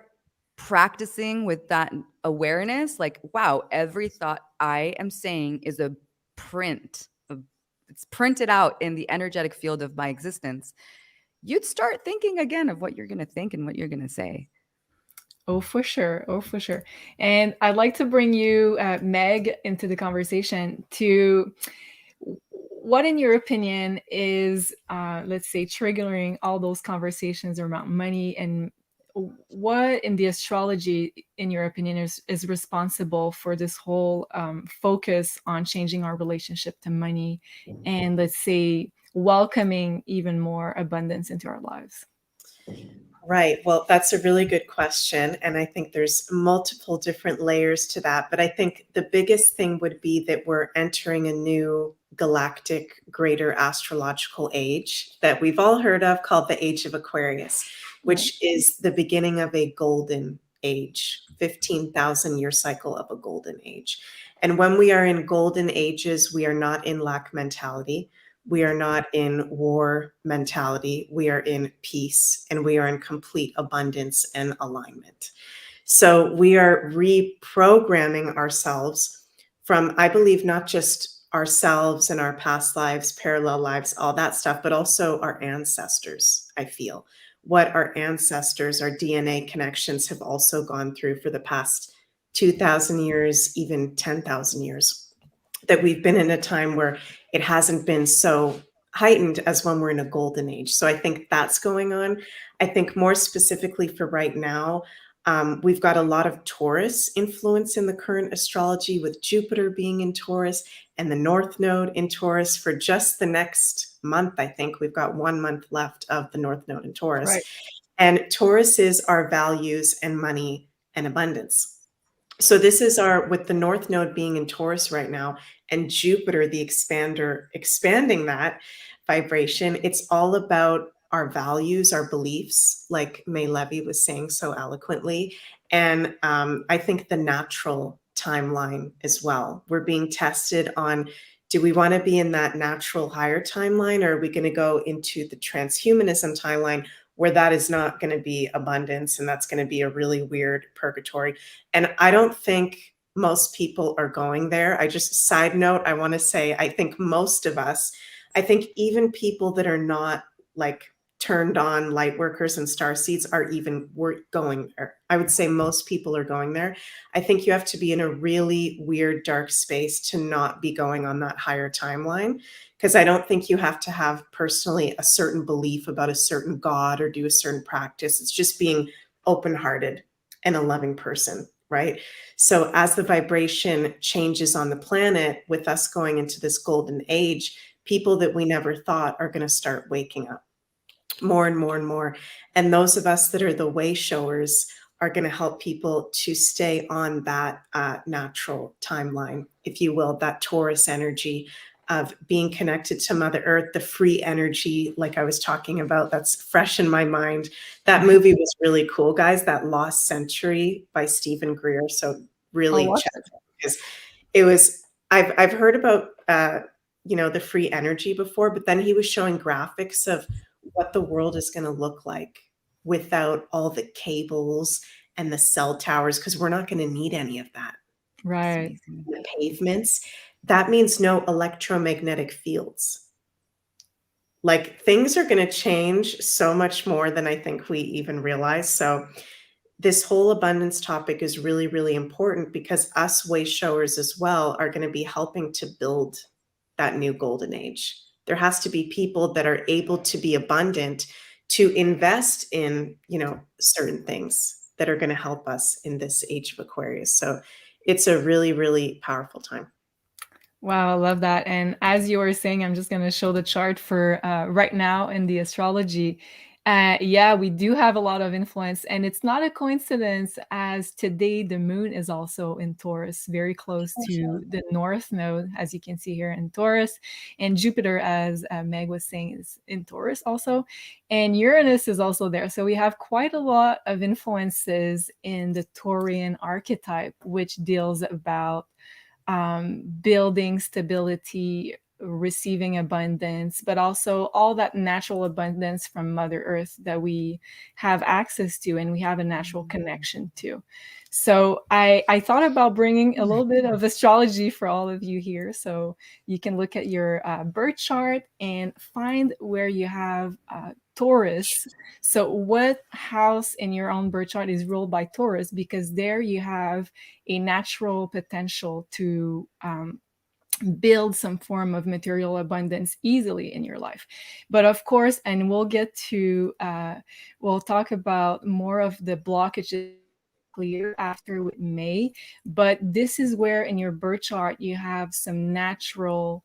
[SPEAKER 3] practicing with that awareness, like, wow, every thought I am saying is a print of, it's printed out in the energetic field of my existence, you'd start thinking again of what you're going to think and what you're going to say.
[SPEAKER 1] Oh, for sure. Oh, for sure. And I'd like to bring you, Meg, into the conversation to what, in your opinion, is, let's say, triggering all those conversations around money, and what in the astrology, in your opinion, is responsible for this whole focus on changing our relationship to money and, let's say, welcoming even more abundance into our lives?
[SPEAKER 2] Right. Well, that's a really good question. And I think there's multiple different layers to that. But I think the biggest thing would be that we're entering a new galactic greater astrological age that we've all heard of, called the Age of Aquarius, which is the beginning of a golden age, 15,000 year cycle of a golden age. And when we are in golden ages, we are not in lack mentality. We are not in war mentality. We are in peace, and we are in complete abundance and alignment. So we are reprogramming ourselves from, I believe, not just ourselves and our past lives, parallel lives, all that stuff, but also our ancestors, I feel. What our ancestors, our DNA connections have also gone through for the past 2,000 years, even 10,000 years, that we've been in a time where it hasn't been so heightened as when we're in a golden age. So I think that's going on. I think more specifically for right now, we've got a lot of Taurus influence in the current astrology, with Jupiter being in Taurus and the North Node in Taurus for just the next month. I think we've got 1 month left of the North Node in Taurus.
[SPEAKER 1] Right.
[SPEAKER 2] And Taurus is our values and money and abundance. So this is with the North Node being in Taurus right now, and Jupiter, the expander, expanding that vibration. It's all about our values, our beliefs, like May Levy was saying so eloquently. And I think the natural timeline as well. We're being tested on, do we want to be in that natural higher timeline, or are we going to go into the transhumanism timeline, where that is not going to be abundance, and that's going to be a really weird purgatory? And I don't think most people are going there. Side note, I want to say, I think most of us, I think even people that are not like turned on light workers and star seeds we're going there. I would say most people are going there. I think you have to be in a really weird, dark space to not be going on that higher timeline, because I don't think you have to have personally a certain belief about a certain God or do a certain practice. It's just being open-hearted and a loving person, right? So as the vibration changes on the planet, with us going into this golden age, people that we never thought are going to start waking up more and more and more. And those of us that are the way showers are going to help people to stay on that natural timeline, if you will, that Taurus energy of being connected to Mother Earth, the free energy, like I was talking about, that's fresh in my mind. That movie was really cool, guys, that Lost Century by Stephen Greer. So really check it, because it was, I've heard about, the free energy before, but then he was showing graphics of what the world is going to look like without all the cables and the cell towers, because we're not going to need any of that.
[SPEAKER 1] Right.
[SPEAKER 2] The pavements, that means no electromagnetic fields. Like, things are going to change so much more than I think we even realize. So this whole abundance topic is really, really important, because us way showers as well are going to be helping to build that new golden age. There has to be people that are able to be abundant to invest in, certain things that are going to help us in this age of Aquarius. So it's a really, really powerful time.
[SPEAKER 1] Wow, I love that. And as you were saying, I'm just going to show the chart for right now in the astrology. Yeah, we do have a lot of influence, and it's not a coincidence, as today the moon is also in Taurus, very close to the North Node, as you can see here in Taurus. And Jupiter, as Meg was saying, is in Taurus also. And Uranus is also there. So we have quite a lot of influences in the Taurian archetype, which deals about building stability, receiving abundance, but also all that natural abundance from Mother Earth that we have access to and we have a natural connection to. So I thought about bringing a little bit of astrology for all of you here. So you can look at your birth chart and find where you have Taurus. So what house in your own birth chart is ruled by Taurus? Because there you have a natural potential to build some form of material abundance easily in your life. But of course, and we'll talk about more of the blockages clear after with May, but this is where in your birth chart you have some natural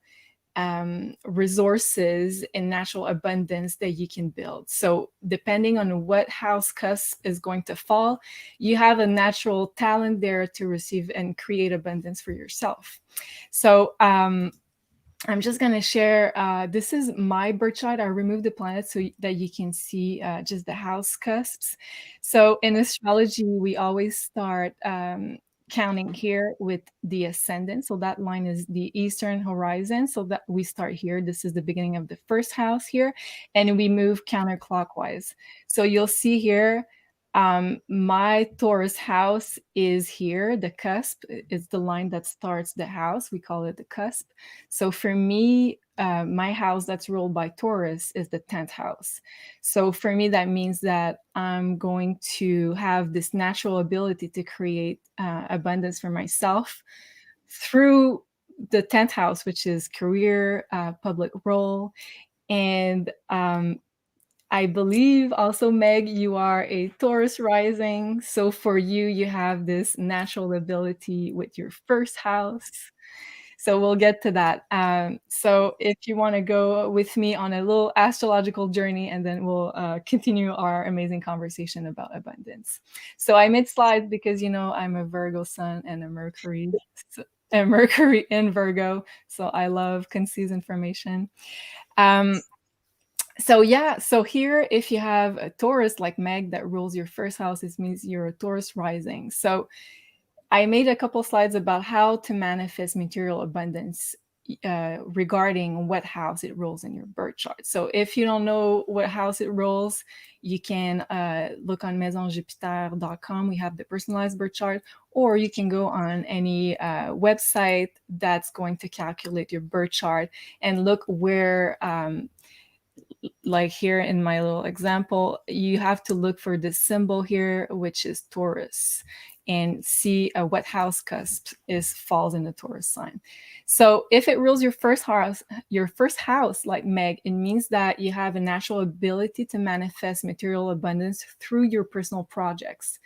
[SPEAKER 1] resources and natural abundance that you can build. So depending on what house cusp is going to fall, you have a natural talent there to receive and create abundance for yourself. So I'm just going to share. This is my birth chart. I removed the planets so that you can see just the house cusps. So in astrology, we always start counting here with the ascendant. So that line is the eastern horizon. So that we start here. This is the beginning of the first house here. And we move counterclockwise. So you'll see here, my Taurus house is here. The cusp is the line that starts the house. We call it the cusp. So for me, my house that's ruled by Taurus is the 10th house. So for me, that means that I'm going to have this natural ability to create abundance for myself through the 10th house, which is career, public role. And I believe also, Meg, you are a Taurus rising. So for you, you have this natural ability with your first house. So we'll get to that. So if you want to go with me on a little astrological journey, and then we'll continue our amazing conversation about abundance. So I made slides because, I'm a Virgo sun and a Mercury in Virgo. So I love concise information. So here, if you have a Taurus like Meg that rules your first house, it means you're a Taurus rising. So I made a couple slides about how to manifest material abundance regarding what house it rules in your birth chart. So if you don't know what house it rules, you can look on maisonjupiter.com. We have the personalized birth chart, or you can go on any website that's going to calculate your birth chart and look where like here in my little example, you have to look for this symbol here, which is Taurus, and see what house cusp falls in the Taurus sign. So if it rules your first house, like Meg, it means that you have a natural ability to manifest material abundance through your personal projects.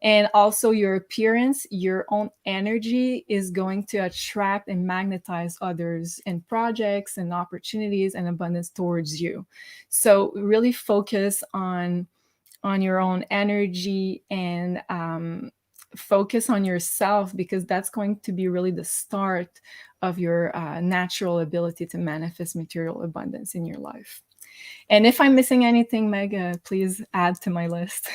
[SPEAKER 1] And also your appearance, your own energy is going to attract and magnetize others and projects and opportunities and abundance towards you. So really focus on your own energy and focus on yourself, because that's going to be really the start of your natural ability to manifest material abundance in your life. And if I'm missing anything, Meg, please add to my list.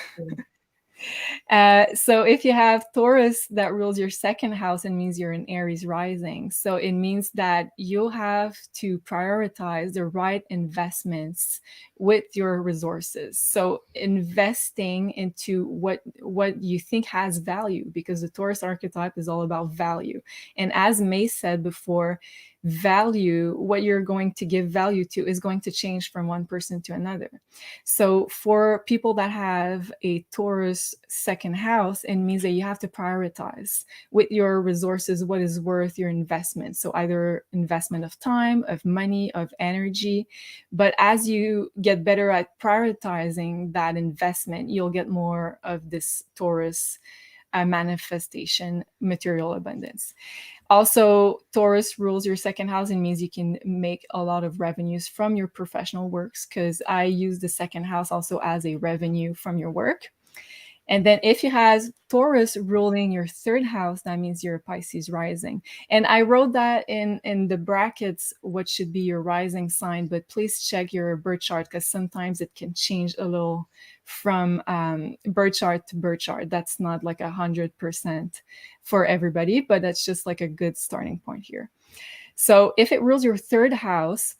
[SPEAKER 1] So if you have Taurus that rules your second house, it means you're an Aries rising. So it means that you'll have to prioritize the right investments with your resources. So investing into what you think has value, because the Taurus archetype is all about value. And as May said before, value, what you're going to give value to, is going to change from one person to another. So for people that have a Taurus second house, it means that you have to prioritize with your resources what is worth your investment. So either investment of time, of money, of energy. But as you get better at prioritizing that investment, you'll get more of this Taurus manifestation, material abundance. Also, Taurus rules your second house and means you can make a lot of revenues from your professional works, because I use the second house also as a revenue from your work. And then if you have Taurus ruling your third house, that means you're a Pisces rising. And I wrote that in the brackets, what should be your rising sign, but please check your birth chart, because sometimes it can change a little from birth chart to birth chart. That's not like 100% for everybody, but that's just like a good starting point here. So if it rules your third house,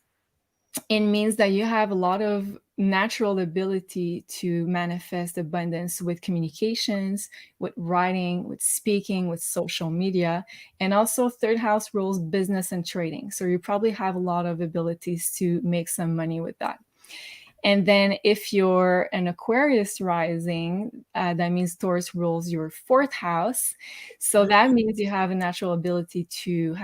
[SPEAKER 1] it means that you have a lot of natural ability to manifest abundance with communications, with writing, with speaking, with social media. And also third house rules business and trading. So you probably have a lot of abilities to make some money with that. And then if you're an Aquarius rising, that means Taurus rules your fourth house. So that means you have a natural ability to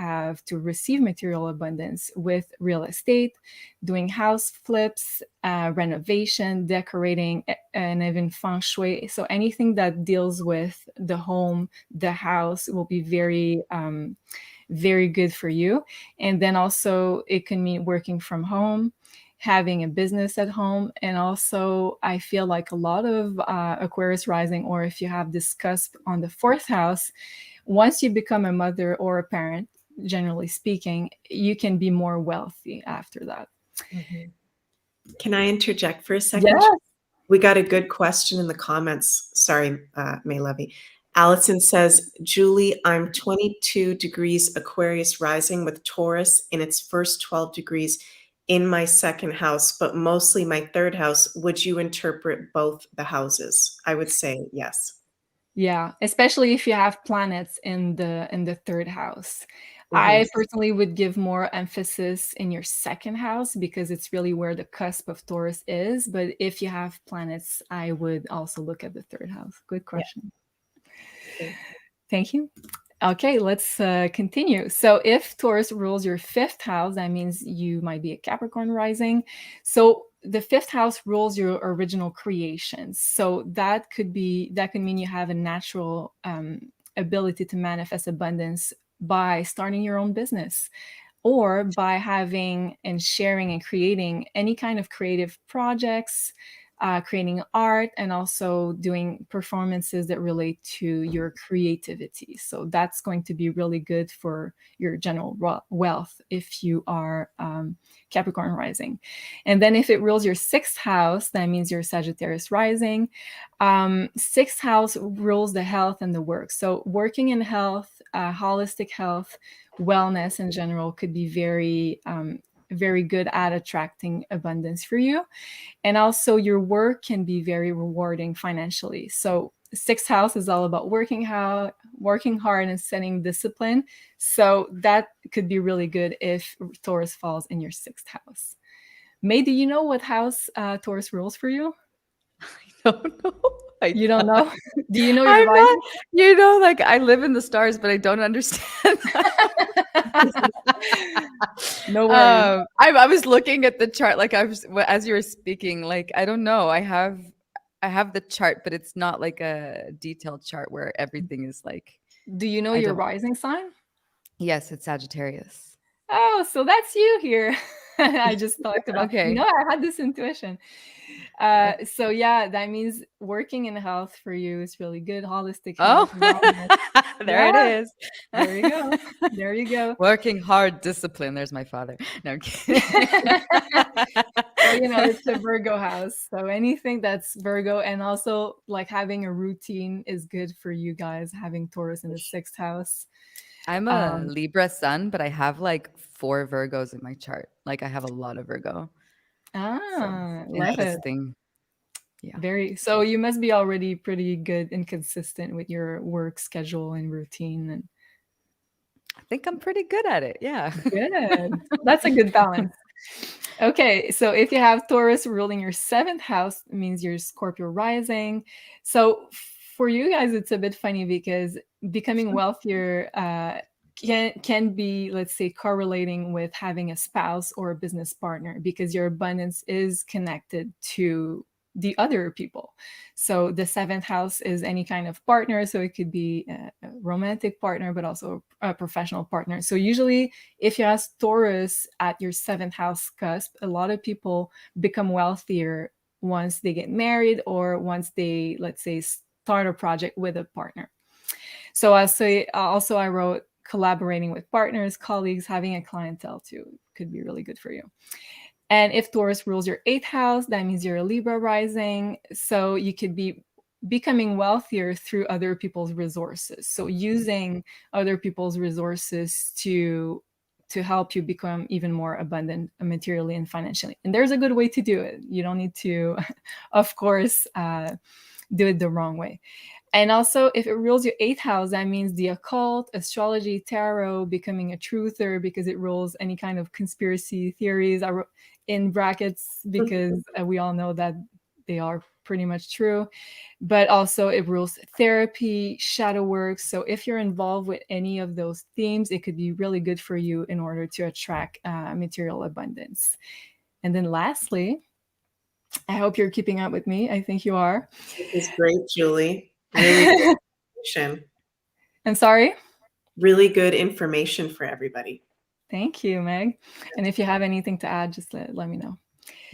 [SPEAKER 1] receive material abundance with real estate, doing house flips, renovation, decorating, and even feng shui. So anything that deals with the home, the house, will be very, very good for you. And then also it can mean working from home, having a business at home. And also I feel like a lot of Aquarius rising, or if you have this cusp on the fourth house, once you become a mother or a parent, generally speaking, you can be more wealthy after that.
[SPEAKER 2] Can I interject for a second?
[SPEAKER 1] Yes.
[SPEAKER 2] We got a good question in the comments. Sorry, May Levy. Allison says, Julie, I'm 22 degrees Aquarius rising with Taurus in its first 12 degrees in my second house, but mostly my third house. Would you interpret both the houses? I would say yes.
[SPEAKER 1] Yeah, especially if you have planets in the third house. I personally would give more emphasis in your second house because it's really where the cusp of Taurus is. But if you have planets, I would also look at the third house. Good question.
[SPEAKER 2] Yeah.
[SPEAKER 1] Thank you. Okay, let's continue. So if Taurus rules your fifth house, that means you might be a Capricorn rising. So the fifth house rules your original creations. So that could mean you have a natural ability to manifest abundance by starting your own business, or by having and sharing and creating any kind of creative projects, creating art, and also doing performances that relate to your creativity. So that's going to be really good for your general wealth if you are Capricorn rising. And then if it rules your sixth house, that means you're Sagittarius rising. Sixth house rules the health and the work. So working in health, holistic health, wellness in general could be very very good at attracting abundance for you. And also your work can be very rewarding financially. So sixth house is all about working hard and setting discipline. So that could be really good if Taurus falls in your sixth house. May, do you know what house Taurus rules for you?
[SPEAKER 3] I don't know.
[SPEAKER 1] You don't know? Do you know your rising?
[SPEAKER 3] You know, like I live in the stars, but I don't understand.
[SPEAKER 1] No worries.
[SPEAKER 3] I was looking at the chart, like as you were speaking, like I don't know. I have the chart, but it's not like a detailed chart where everything is like.
[SPEAKER 1] Do you know your rising sign?
[SPEAKER 3] Yes, it's Sagittarius.
[SPEAKER 1] Oh, so that's you here. I just talked about.
[SPEAKER 3] Okay.
[SPEAKER 1] I had this intuition. So yeah, that means working in health for you is really good. Holistic health.
[SPEAKER 3] There it is.
[SPEAKER 1] There you go. There you go.
[SPEAKER 3] Working hard, discipline. There's my father. No, I'm kidding.
[SPEAKER 1] So, it's a Virgo house. So anything that's Virgo, and also like having a routine is good for you guys, having Taurus in the sixth house.
[SPEAKER 3] I'm a Libra sun, but I have like 4 Virgos in my chart. Like I have a lot of Virgo.
[SPEAKER 1] Love
[SPEAKER 3] interesting.
[SPEAKER 1] It. Yeah. So you must be already pretty good and consistent with your work schedule and routine. And
[SPEAKER 3] I think I'm pretty good at it. Yeah.
[SPEAKER 1] Good. That's a good balance. Okay, so if you have Taurus ruling your seventh house, it means you're Scorpio rising. So for you guys, it's a bit funny because becoming wealthier can be, let's say, correlating with having a spouse or a business partner, because your abundance is connected to the other people. So the seventh house is any kind of partner. So it could be a romantic partner, but also a professional partner. So usually if you have Taurus at your seventh house cusp, a lot of people become wealthier once they get married or once they, let's say, start a project with a partner. So I wrote collaborating with partners, colleagues, having a clientele too could be really good for you. And if Taurus rules your eighth house, that means you're a Libra rising. So you could be becoming wealthier through other people's resources. So using other people's resources to help you become even more abundant materially and financially. And there's a good way to do it. You don't need to, of course, do it the wrong way. And also, if it rules your eighth house, that means the occult, astrology, tarot, becoming a truther, because it rules any kind of conspiracy theories. I wrote in brackets because we all know that they are pretty much true. But also it rules therapy, shadow work. So if you're involved with any of those themes, it could be really good for you in order to attract material abundance. And then lastly, I hope you're keeping up with me. I think you are.
[SPEAKER 2] This is great, Julie. Really good information.
[SPEAKER 1] I'm sorry?
[SPEAKER 2] Really good information for everybody.
[SPEAKER 1] Thank you, Meg. And if you have anything to add, just let me know.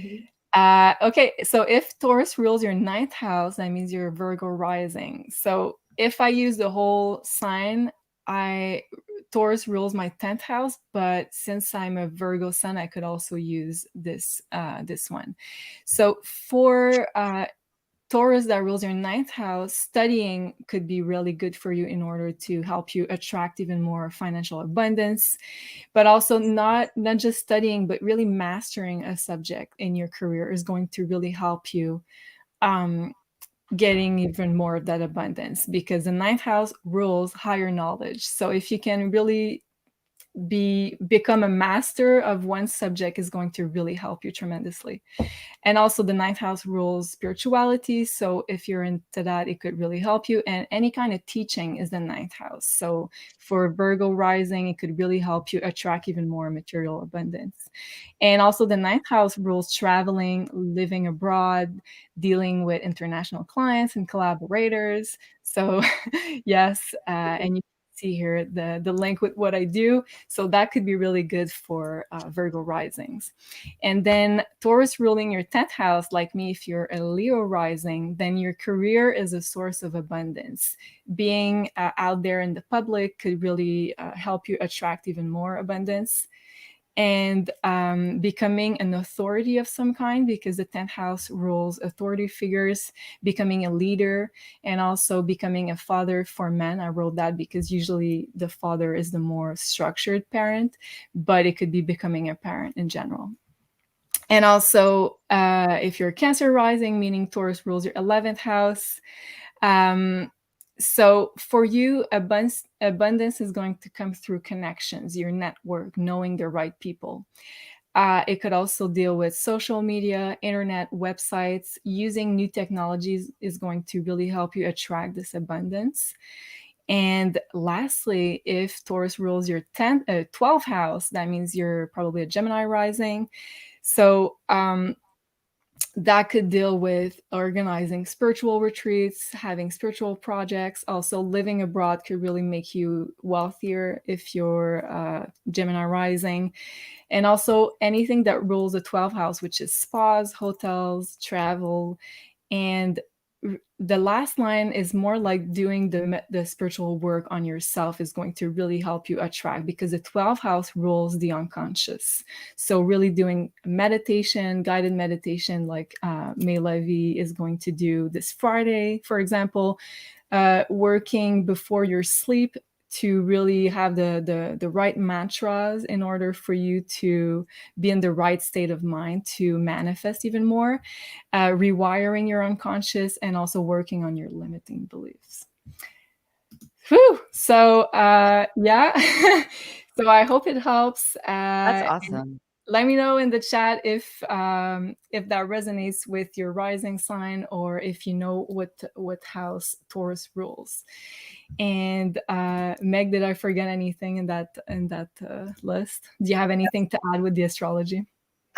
[SPEAKER 1] Mm-hmm. Okay, so if Taurus rules your ninth house, that means you're Virgo rising. So if I use the whole sign, I Taurus rules my 10th house, but since I'm a Virgo sun, I could also use this one. So for Taurus that rules your 9th house, studying could be really good for you in order to help you attract even more financial abundance, but also not just studying, but really mastering a subject in your career is going to really help you getting even more of that abundance, because the 9th house rules higher knowledge. So if you can really become a master of one subject, is going to really help you tremendously. And also the 9th house rules spirituality. So if you're into that, it could really help you. And any kind of teaching is the 9th house. So for Virgo rising, it could really help you attract even more material abundance. And also the 9th house rules traveling, living abroad, dealing with international clients and collaborators. So yes, and you see here the link with what I do. So that could be really good for Virgo risings. And then Taurus ruling your 10th house, like me, if you're a Leo rising, then your career is a source of abundance. Being out there in the public could really help you attract even more abundance. And becoming an authority of some kind, because the 10th house rules authority figures, becoming a leader, and also becoming a father for men. I wrote that because usually the father is the more structured parent, but it could be becoming a parent in general. And also, if you're Cancer rising, meaning Taurus rules your 11th house. So for you, abundance is going to come through connections, your network, knowing the right people. It could also deal with social media, internet, websites. Using new technologies is going to really help you attract this abundance. And lastly, if Taurus rules your 12th house, that means you're probably a Gemini rising. So that could deal with organizing spiritual retreats, having spiritual projects. Also, living abroad could really make you wealthier if you're Gemini rising. And also anything that rules the 12th house, which is spas, hotels, travel. And the last line is more like doing the spiritual work on yourself is going to really help you attract, because the 12th house rules the unconscious. So really doing meditation, guided meditation, like May Levy is going to do this Friday, for example, working before your sleep to really have the right mantras in order for you to be in the right state of mind to manifest even more, rewiring your unconscious, and also working on your limiting beliefs. Whew. So yeah. So I hope it helps.
[SPEAKER 3] That's awesome.
[SPEAKER 1] Let me know in the chat if that resonates with your rising sign, or if you know what house Taurus rules. And Meg, did I forget anything in that list? Do you have anything to add with the astrology?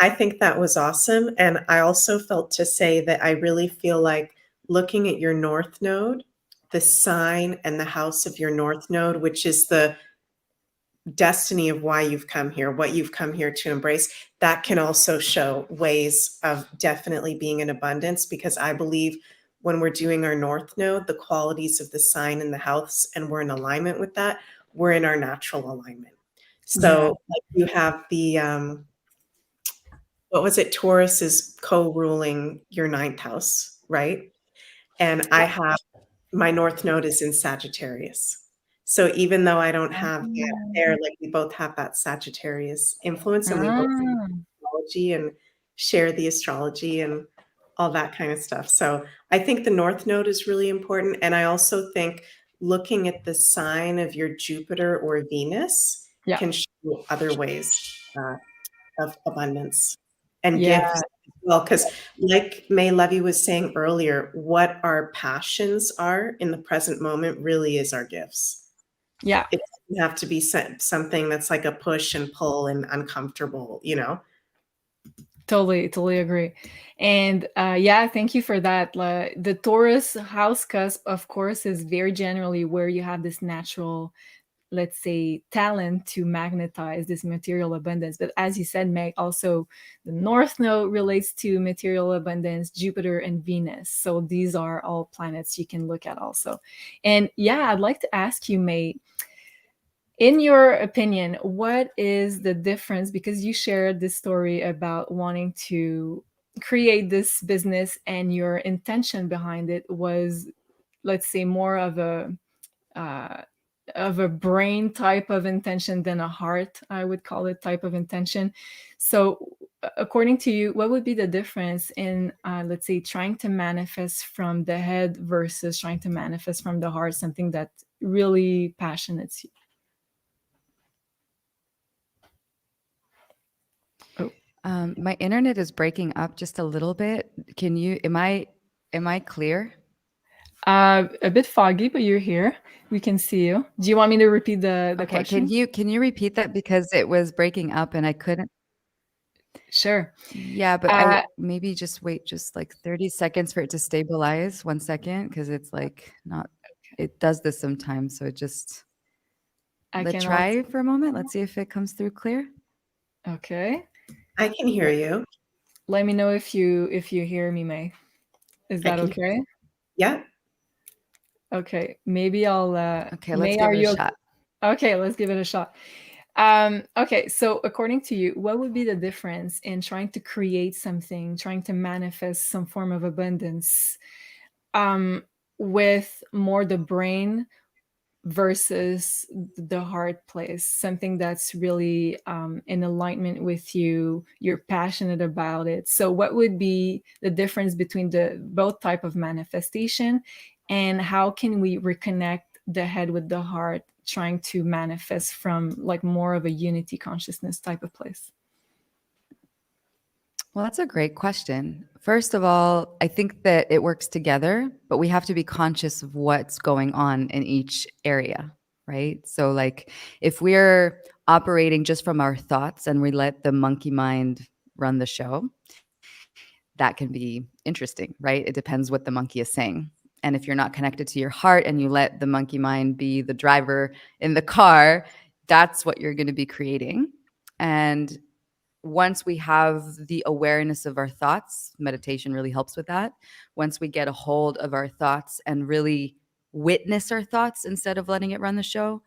[SPEAKER 2] I think that was awesome. And I also felt to say that I really feel like looking at your North Node, the sign and the house of your North Node, which is the destiny of why you've come here, what you've come here to embrace, that can also show ways of definitely being in abundance. Because I believe when we're doing our North Node, the qualities of the sign and the house, and we're in alignment with that, we're in our natural alignment. So like you have the, what was it? Taurus is co-ruling your 9th house, right? And I have, my North Node is in Sagittarius. So even though I don't have that there, like we both have that Sagittarius influence, and we both have astrology and share the astrology and all that kind of stuff. So I think the North Node is really important. And I also think looking at the sign of your Jupiter or Venus can show other ways of abundance and gifts as well. Because like May Levy was saying earlier, what our passions are in the present moment really is our gifts.
[SPEAKER 1] Yeah.
[SPEAKER 2] It doesn't have to be something that's like a push and pull and uncomfortable, you know?
[SPEAKER 1] Totally agree. And yeah, thank you for that. The Taurus house cusp, of course, is very generally where you have this natural, let's say, talent to magnetize this material abundance. But as you said, Meg, also the North Node relates to material abundance, Jupiter and Venus. So these are all planets you can look at also. And yeah, I'd like to ask you, May, In your opinion, what is the difference? Because you shared this story about wanting to create this business, and your intention behind it was, let's say, more uh, of a brain type of intention than a heart, I would call it, type of intention. So, according to you, what would be the difference in, let's say, trying to manifest from the head versus trying to manifest from the heart, something that really passionates you?
[SPEAKER 3] My internet is breaking up just a little bit. Am I clear?
[SPEAKER 1] A bit foggy, but you're here. We can see you. Do you want me to repeat the
[SPEAKER 3] Okay,
[SPEAKER 1] question?
[SPEAKER 3] can you repeat that, because it was breaking up and I couldn't.
[SPEAKER 1] Sure.
[SPEAKER 3] Yeah, but
[SPEAKER 1] Uh,
[SPEAKER 3] maybe just wait just like 30 seconds for it to stabilize. 1 second, because it's like not, it does this sometimes. So
[SPEAKER 1] I
[SPEAKER 3] let's
[SPEAKER 1] can also.
[SPEAKER 3] try for a moment. Let's see if it comes through clear.
[SPEAKER 1] Okay.
[SPEAKER 2] I can hear you.
[SPEAKER 1] Let me know if you hear me, May. Is
[SPEAKER 2] I
[SPEAKER 1] that
[SPEAKER 2] can.
[SPEAKER 1] okay?
[SPEAKER 2] Yeah.
[SPEAKER 1] Okay. Maybe I'll.
[SPEAKER 3] Okay, let's
[SPEAKER 1] May,
[SPEAKER 3] give
[SPEAKER 1] are
[SPEAKER 3] it a
[SPEAKER 1] you
[SPEAKER 3] shot.
[SPEAKER 1] okay? Let's give it a shot. Okay. So, according to you, what would be the difference in trying to create something, trying to manifest some form of abundance, um, with more the brain versus the heart place, something that's really in alignment with you, you're passionate about it? So what would be the difference between the both type of manifestation, and how can we reconnect the head with the heart, trying to manifest from like more of a unity consciousness type of place?
[SPEAKER 3] Well, that's a great question. First of all, I think that it works together, but we have to be conscious of what's going on in each area, right? So, like, if we're operating just from our thoughts and we let the monkey mind run the show, that can be interesting, right? It depends what the monkey is saying. And if you're not connected to your heart and you let the monkey mind be the driver in the car, that's what you're going to be creating. And once we have the awareness of our thoughts, meditation really helps with that. Once we get a hold of our thoughts and really witness our thoughts instead of letting it run the show,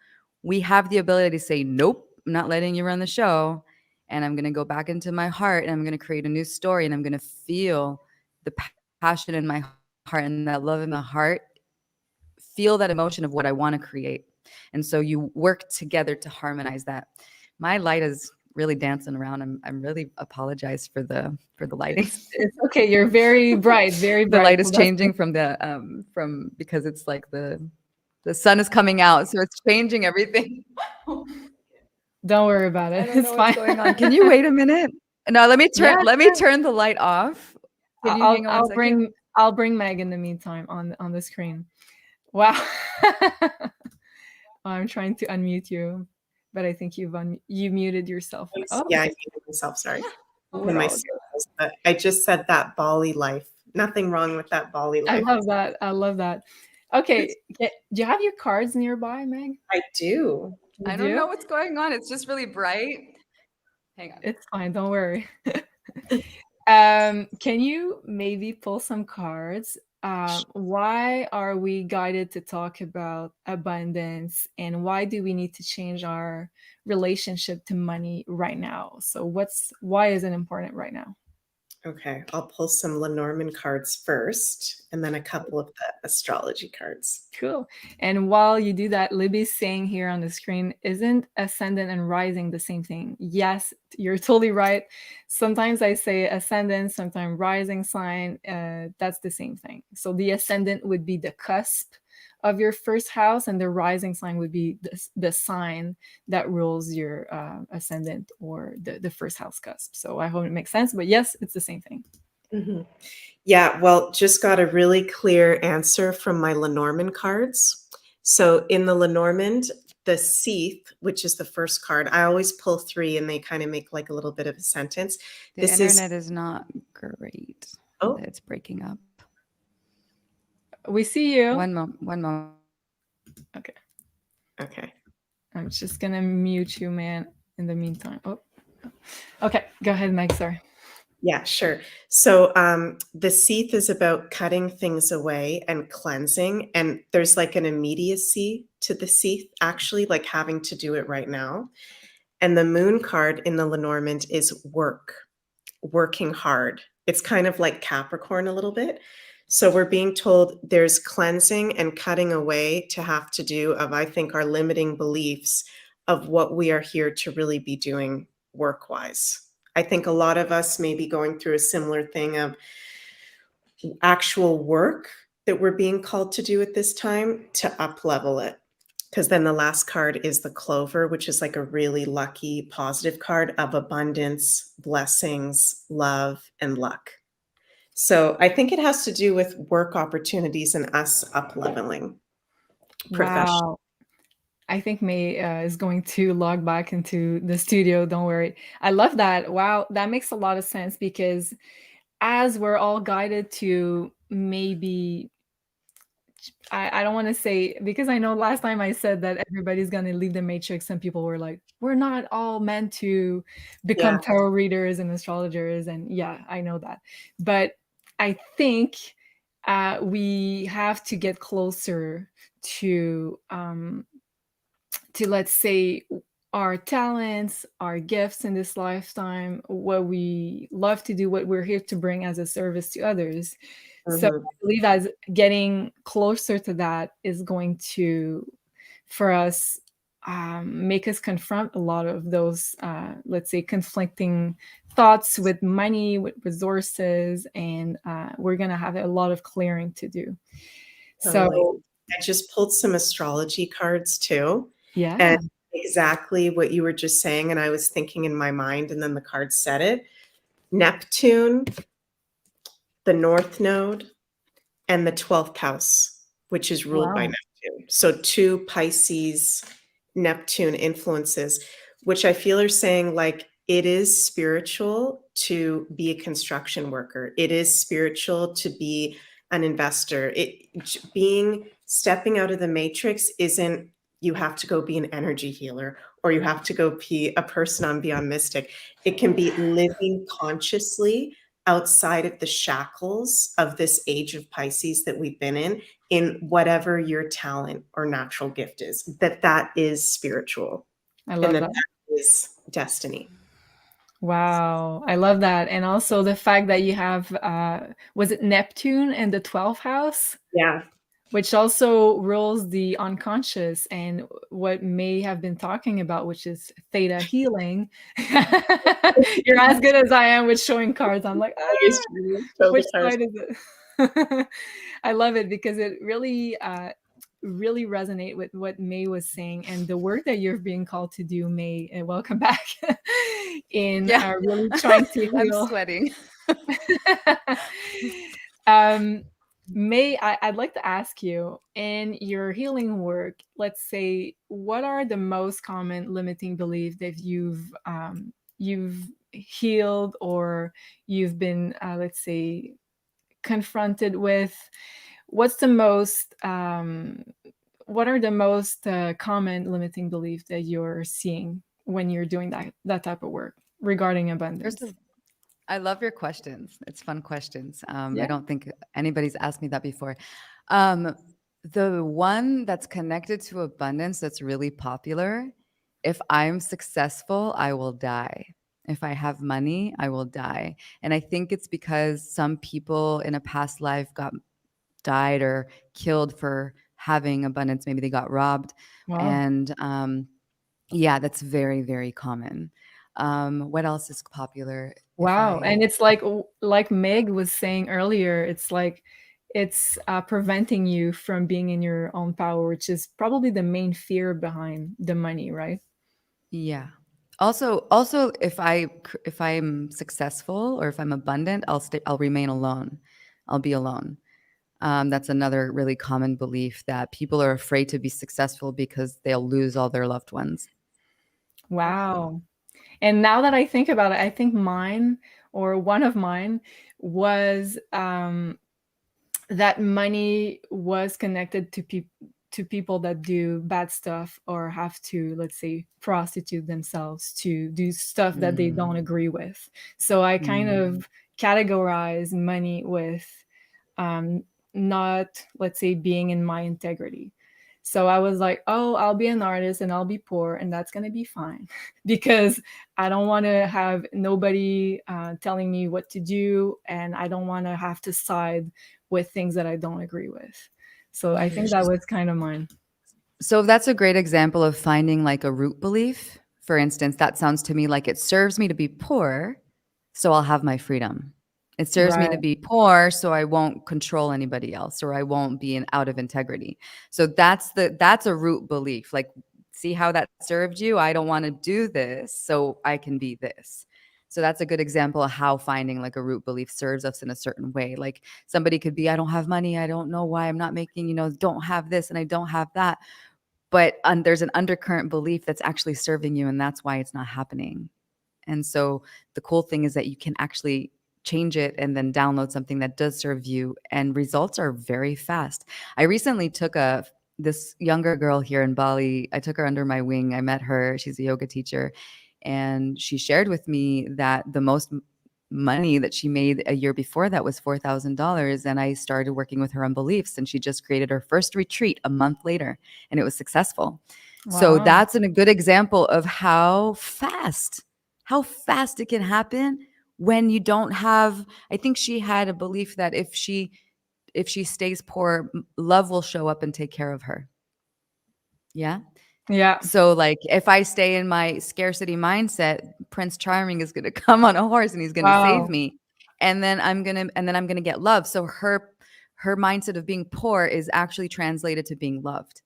[SPEAKER 3] we have the ability to say, nope, I'm not letting you run the show. And I'm going to go back into my heart and I'm going to create a new story, and I'm going to feel the passion in my heart and that love in my heart, feel that emotion of what I want to create. And so you work together to harmonize that. My light is really dancing around. I'm really apologize for the lighting.
[SPEAKER 1] It's okay. You're very bright, very bright.
[SPEAKER 3] The light is
[SPEAKER 1] So that's
[SPEAKER 3] changing from because it's like the sun is coming out, so it's changing everything.
[SPEAKER 1] Don't worry about
[SPEAKER 3] I
[SPEAKER 1] it.
[SPEAKER 3] don't
[SPEAKER 1] It's
[SPEAKER 3] know
[SPEAKER 1] fine.
[SPEAKER 3] what's going on. Can you wait a minute? No, let me
[SPEAKER 1] Yeah,
[SPEAKER 3] turn the light off. Can you hang on 1 second?
[SPEAKER 1] I'll bring Meg in the meantime on the screen. Wow. I'm trying to unmute you, but I think you muted yourself. Oh,
[SPEAKER 2] Yeah, I muted myself. Sorry.
[SPEAKER 1] we're all good.
[SPEAKER 2] But I just said that Bali life. Nothing wrong with that Bali
[SPEAKER 1] I
[SPEAKER 2] life.
[SPEAKER 1] love that. I love that. Okay, do you have your cards nearby, Meg?
[SPEAKER 2] I do.
[SPEAKER 1] You
[SPEAKER 3] I don't know what's going on. It's just really bright. Hang on.
[SPEAKER 1] It's fine. Don't worry. Can you maybe pull some cards? Why are we guided to talk about abundance, and why do we need to change our relationship to money right now? So why is it important right now?
[SPEAKER 2] Okay, I'll pull some Lenormand cards first, and then a couple of the astrology cards.
[SPEAKER 1] Cool. And while you do that, Libby's saying here on the screen, isn't ascendant and rising the same thing? Yes, you're totally right. Sometimes I say ascendant, sometimes rising sign. That's the same thing. So the ascendant would be the cusp of your first house, and the rising sign would be the sign that rules your ascendant or the first house cusp. So I hope it makes sense. But yes, it's the same thing.
[SPEAKER 2] Mm-hmm. Yeah, well, just got a really clear answer from my Lenormand cards. So in the Lenormand, the Seath, which is the first card, I always pull 3 and they kind of make like a little bit of a sentence.
[SPEAKER 3] The
[SPEAKER 2] This
[SPEAKER 3] internet is not great.
[SPEAKER 2] Oh.
[SPEAKER 3] It's breaking up.
[SPEAKER 1] We see you.
[SPEAKER 3] One moment.
[SPEAKER 2] Okay.
[SPEAKER 1] I'm just gonna mute you, man, in the meantime. Oh, okay. Go ahead, Meg. Sorry.
[SPEAKER 2] Yeah, sure. So the Seath is about cutting things away and cleansing, and there's like an immediacy to the Seath, actually, like having to do it right now. And the moon card in the Lenormand is working hard. It's kind of like Capricorn a little bit. So we're being told there's cleansing and cutting away to have to do of, I think, our limiting beliefs of what we are here to really be doing work-wise. I think a lot of us may be going through a similar thing of actual work that we're being called to do at this time to up-level it. Because then the last card is the Clover, which is like a really lucky, positive card of abundance, blessings, love, and luck. So I think it has to do with work opportunities and us up-leveling professionally.
[SPEAKER 1] Wow. I think May is going to log back into the studio. Don't worry. I love that. Wow. That makes a lot of sense because as we're all guided to maybe, I don't want to say, because I know last time I said that everybody's going to leave the matrix. Some people were like, we're not all meant to become
[SPEAKER 2] Yeah.
[SPEAKER 1] tarot readers and astrologers. And yeah, I know that. But I think we have to get closer to let's say our talents, our gifts in this lifetime, what we love to do, what we're here to bring as a service to others. So
[SPEAKER 2] Mhm.
[SPEAKER 1] I believe as getting closer to that is going to, for us, make us confront a lot of those, let's say, conflicting thoughts with money, with resources, and we're going to have a lot of clearing to do.
[SPEAKER 2] Totally.
[SPEAKER 1] So,
[SPEAKER 2] I just pulled some astrology cards too.
[SPEAKER 1] yeah.
[SPEAKER 2] And exactly what you were just saying. And I was thinking in my mind, and then the card said it. Neptune, the North Node, and the 12th house, which is ruled by
[SPEAKER 1] Wow.
[SPEAKER 2] Neptune. So two Pisces, Neptune influences, which I feel are saying like it is spiritual to be a construction worker. It is spiritual to be an investor. Stepping out of the matrix isn't you have to go be an energy healer or you have to go be a person on Beyond Mystic. It can be living consciously outside of the shackles of this age of Pisces that we've been in whatever your talent or natural gift is, that is spiritual.
[SPEAKER 1] I love
[SPEAKER 2] And
[SPEAKER 1] that.
[SPEAKER 2] that is destiny.
[SPEAKER 1] Wow, I love that. And also the fact that you have, was it Neptune in the 12th house,
[SPEAKER 2] Yeah.
[SPEAKER 1] which also rules the unconscious and what May have been talking about, which is theta healing. You're as good as I am with showing cards. I'm like,
[SPEAKER 2] Always trying to show
[SPEAKER 1] which
[SPEAKER 2] the cards.
[SPEAKER 1] side is it? I love it because it really, really resonate with what May was saying and the work that you're being called to do, May. And welcome back in really trying to
[SPEAKER 3] I'm
[SPEAKER 1] heal.
[SPEAKER 3] sweating.
[SPEAKER 1] May, I'd like to ask you, in your healing work, let's say, what are the most common limiting beliefs that you've healed or you've been, let's say, confronted with? What's the most what are the most common limiting beliefs that you're seeing when you're doing that type of work regarding abundance?
[SPEAKER 3] I love your questions. It's fun questions.
[SPEAKER 1] Yeah.
[SPEAKER 3] I don't think anybody's asked me that before. The one that's connected to abundance that's really popular, if I'm successful, I will die. If I have money, I will die. And I think it's because some people in a past life died or killed for having abundance. Maybe they got robbed.
[SPEAKER 1] Wow.
[SPEAKER 3] And yeah, that's very, very common. What else is popular?
[SPEAKER 1] Wow. And it's like Meg was saying earlier, it's like it's preventing you from being in your own power, which is probably the main fear behind the money, right?
[SPEAKER 3] Yeah. Also, if I'm successful or if I'm abundant, I'll remain alone. I'll be alone. That's another really common belief that people are afraid to be successful because they'll lose all their loved ones.
[SPEAKER 1] Wow. And now that I think about it, I think mine or one of mine was that money was connected to people that do bad stuff or have to, let's say, prostitute themselves to do stuff that they don't agree with. So I kind of categorize money with not, let's say, being in my integrity. So I was like, oh, I'll be an artist and I'll be poor and that's going to be fine because I don't want to have nobody telling me what to do, and I don't want to have to side with things that I don't agree with. So I think that was kind of mine.
[SPEAKER 3] So that's a great example of finding like a root belief. For instance, that sounds to me like it serves me to be poor, so I'll have my freedom. It serves me to
[SPEAKER 1] Right.
[SPEAKER 3] be poor, so I won't control anybody else, or I won't be out of integrity. So that's a root belief. Like, see how that served you? I don't want to do this, so I can be this. So that's a good example of how finding like a root belief serves us in a certain way. Like somebody could be, I don't have money, I don't know why I'm not making, don't have this and I don't have that, but there's an undercurrent belief that's actually serving you, and that's why it's not happening. And so the cool thing is that you can actually change it and then download something that does serve you, and results are very fast. I recently took this younger girl here in Bali. I took her under my wing. I met her. She's a yoga teacher, and she shared with me that the most money that she made a year before that was $4,000. And I started working with her on beliefs, and she just created her first retreat a month later, and it was successful. So
[SPEAKER 1] Wow.
[SPEAKER 3] that's a good example of how fast it can happen when you don't have. I think she had a belief that if she stays poor, love will show up and take care of her. Yeah.
[SPEAKER 1] Yeah.
[SPEAKER 3] So like if I stay in my scarcity mindset, Prince Charming is going to come on a horse and he's going to save
[SPEAKER 1] Wow.
[SPEAKER 3] me. And then I'm going to get love. So her mindset of being poor is actually translated to being loved.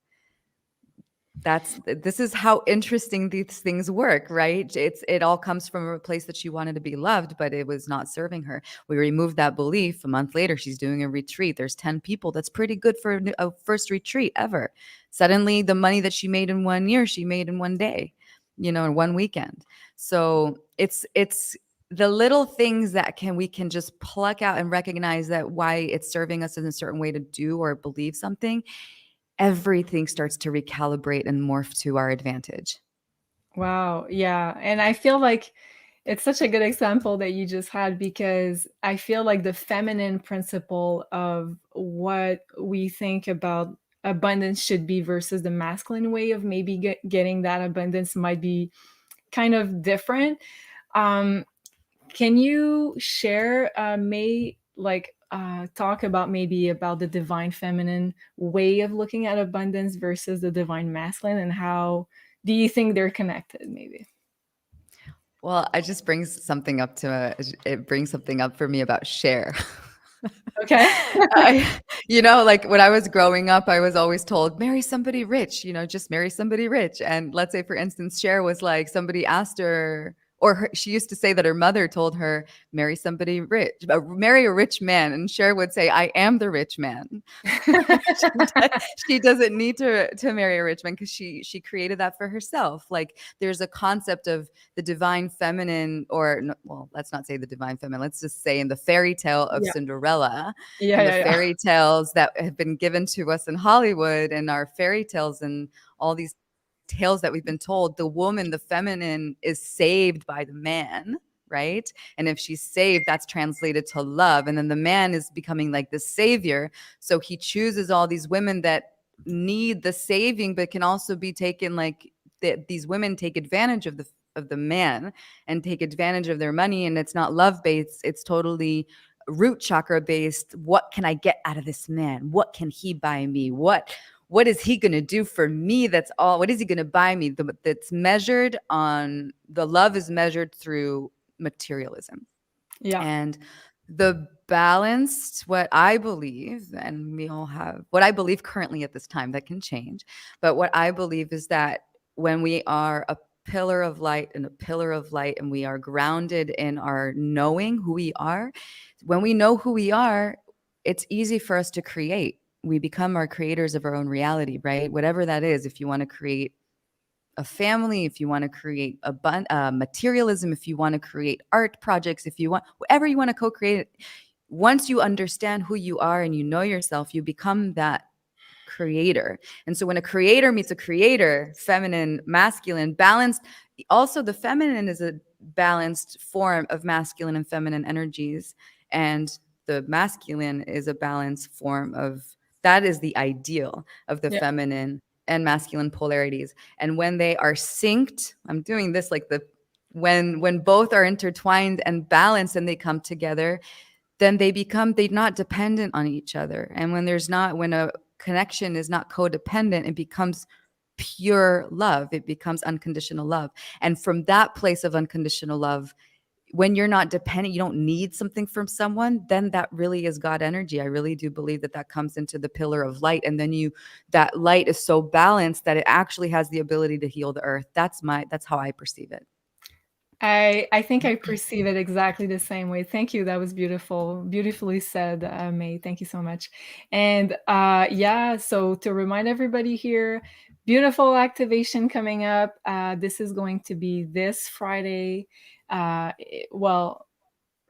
[SPEAKER 3] This is how interesting these things work, right? It all comes from a place that she wanted to be loved, but it was not serving her. We removed that belief. A month later, she's doing a retreat. There's 10 people. That's pretty good for a first retreat ever. Suddenly, the money that she made in 1 year, she made in one day, in one weekend. So it's the little things that we can just pluck out and recognize that why it's serving us in a certain way to do or believe something. Everything starts to recalibrate and morph to our advantage.
[SPEAKER 1] Wow. Yeah. And I feel like it's such a good example that you just had, because I feel like the feminine principle of what we think about abundance should be versus the masculine way of maybe getting that abundance might be kind of different. Um, can you share, talk about maybe about the divine feminine way of looking at abundance versus the divine masculine, and how do you think they're connected maybe?
[SPEAKER 3] Well, it just brings something up it brings something up for me about share.
[SPEAKER 1] Okay.
[SPEAKER 3] Like when I was growing up, I was always told, marry somebody rich, just marry somebody rich. And let's say, for instance, Cher was like, somebody asked her, she used to say that her mother told her, marry somebody rich, marry a rich man. And Cher would say, I am the rich man. She doesn't need to marry a rich man because she created that for herself. Like there's a concept of the divine feminine, let's not say the divine feminine. Let's just say in the fairy tale of Cinderella, and the fairy tales that have been given to us in Hollywood, and our fairy tales and all these tales that we've been told, the woman, the feminine, is saved by the man, right? And if she's saved, that's translated to love. And then the man is becoming like the savior. So he chooses all these women that need the saving, but can also be taken like these women take advantage of the man and take advantage of their money. And it's not love based. It's totally root chakra based. What can I get out of this man? What can he buy me? What is he going to do for me? That's all. What is he going to buy me? That's measured on, the love is measured through materialism.
[SPEAKER 1] Yeah.
[SPEAKER 3] And the balance, what I believe, and we all have what I believe currently at this time, that can change. But what I believe is that when we are a pillar of light and a pillar of light, and we are grounded in our knowing who we are, when we know who we are, it's easy for us to create. We become our creators of our own reality, right? Whatever that is. If you want to create a family, if you want to create materialism, if you want to create art projects, if you want, whatever you want to co-create, once you understand who you are and you know yourself, you become that creator. And so when a creator meets a creator, feminine, masculine, balanced, also the feminine is a balanced form of masculine and feminine energies. And the masculine is a balanced form of, that is the ideal of the feminine and masculine polarities. And when they are synced, I'm doing this like when both are intertwined and balanced and they come together, then they're not dependent on each other. And when a connection is not codependent, it becomes pure love. It becomes unconditional love. And from that place of unconditional love, when you're not dependent, you don't need something from someone, then that really is God energy. I really do believe that comes into the pillar of light. And then that light is so balanced that it actually has the ability to heal the earth. That's how I perceive it.
[SPEAKER 1] I think I perceive it exactly the same way. Thank you. That was beautiful. Beautifully said, May. Thank you so much. And yeah, so to remind everybody here, beautiful activation coming up. This is going to be this Friday. Well,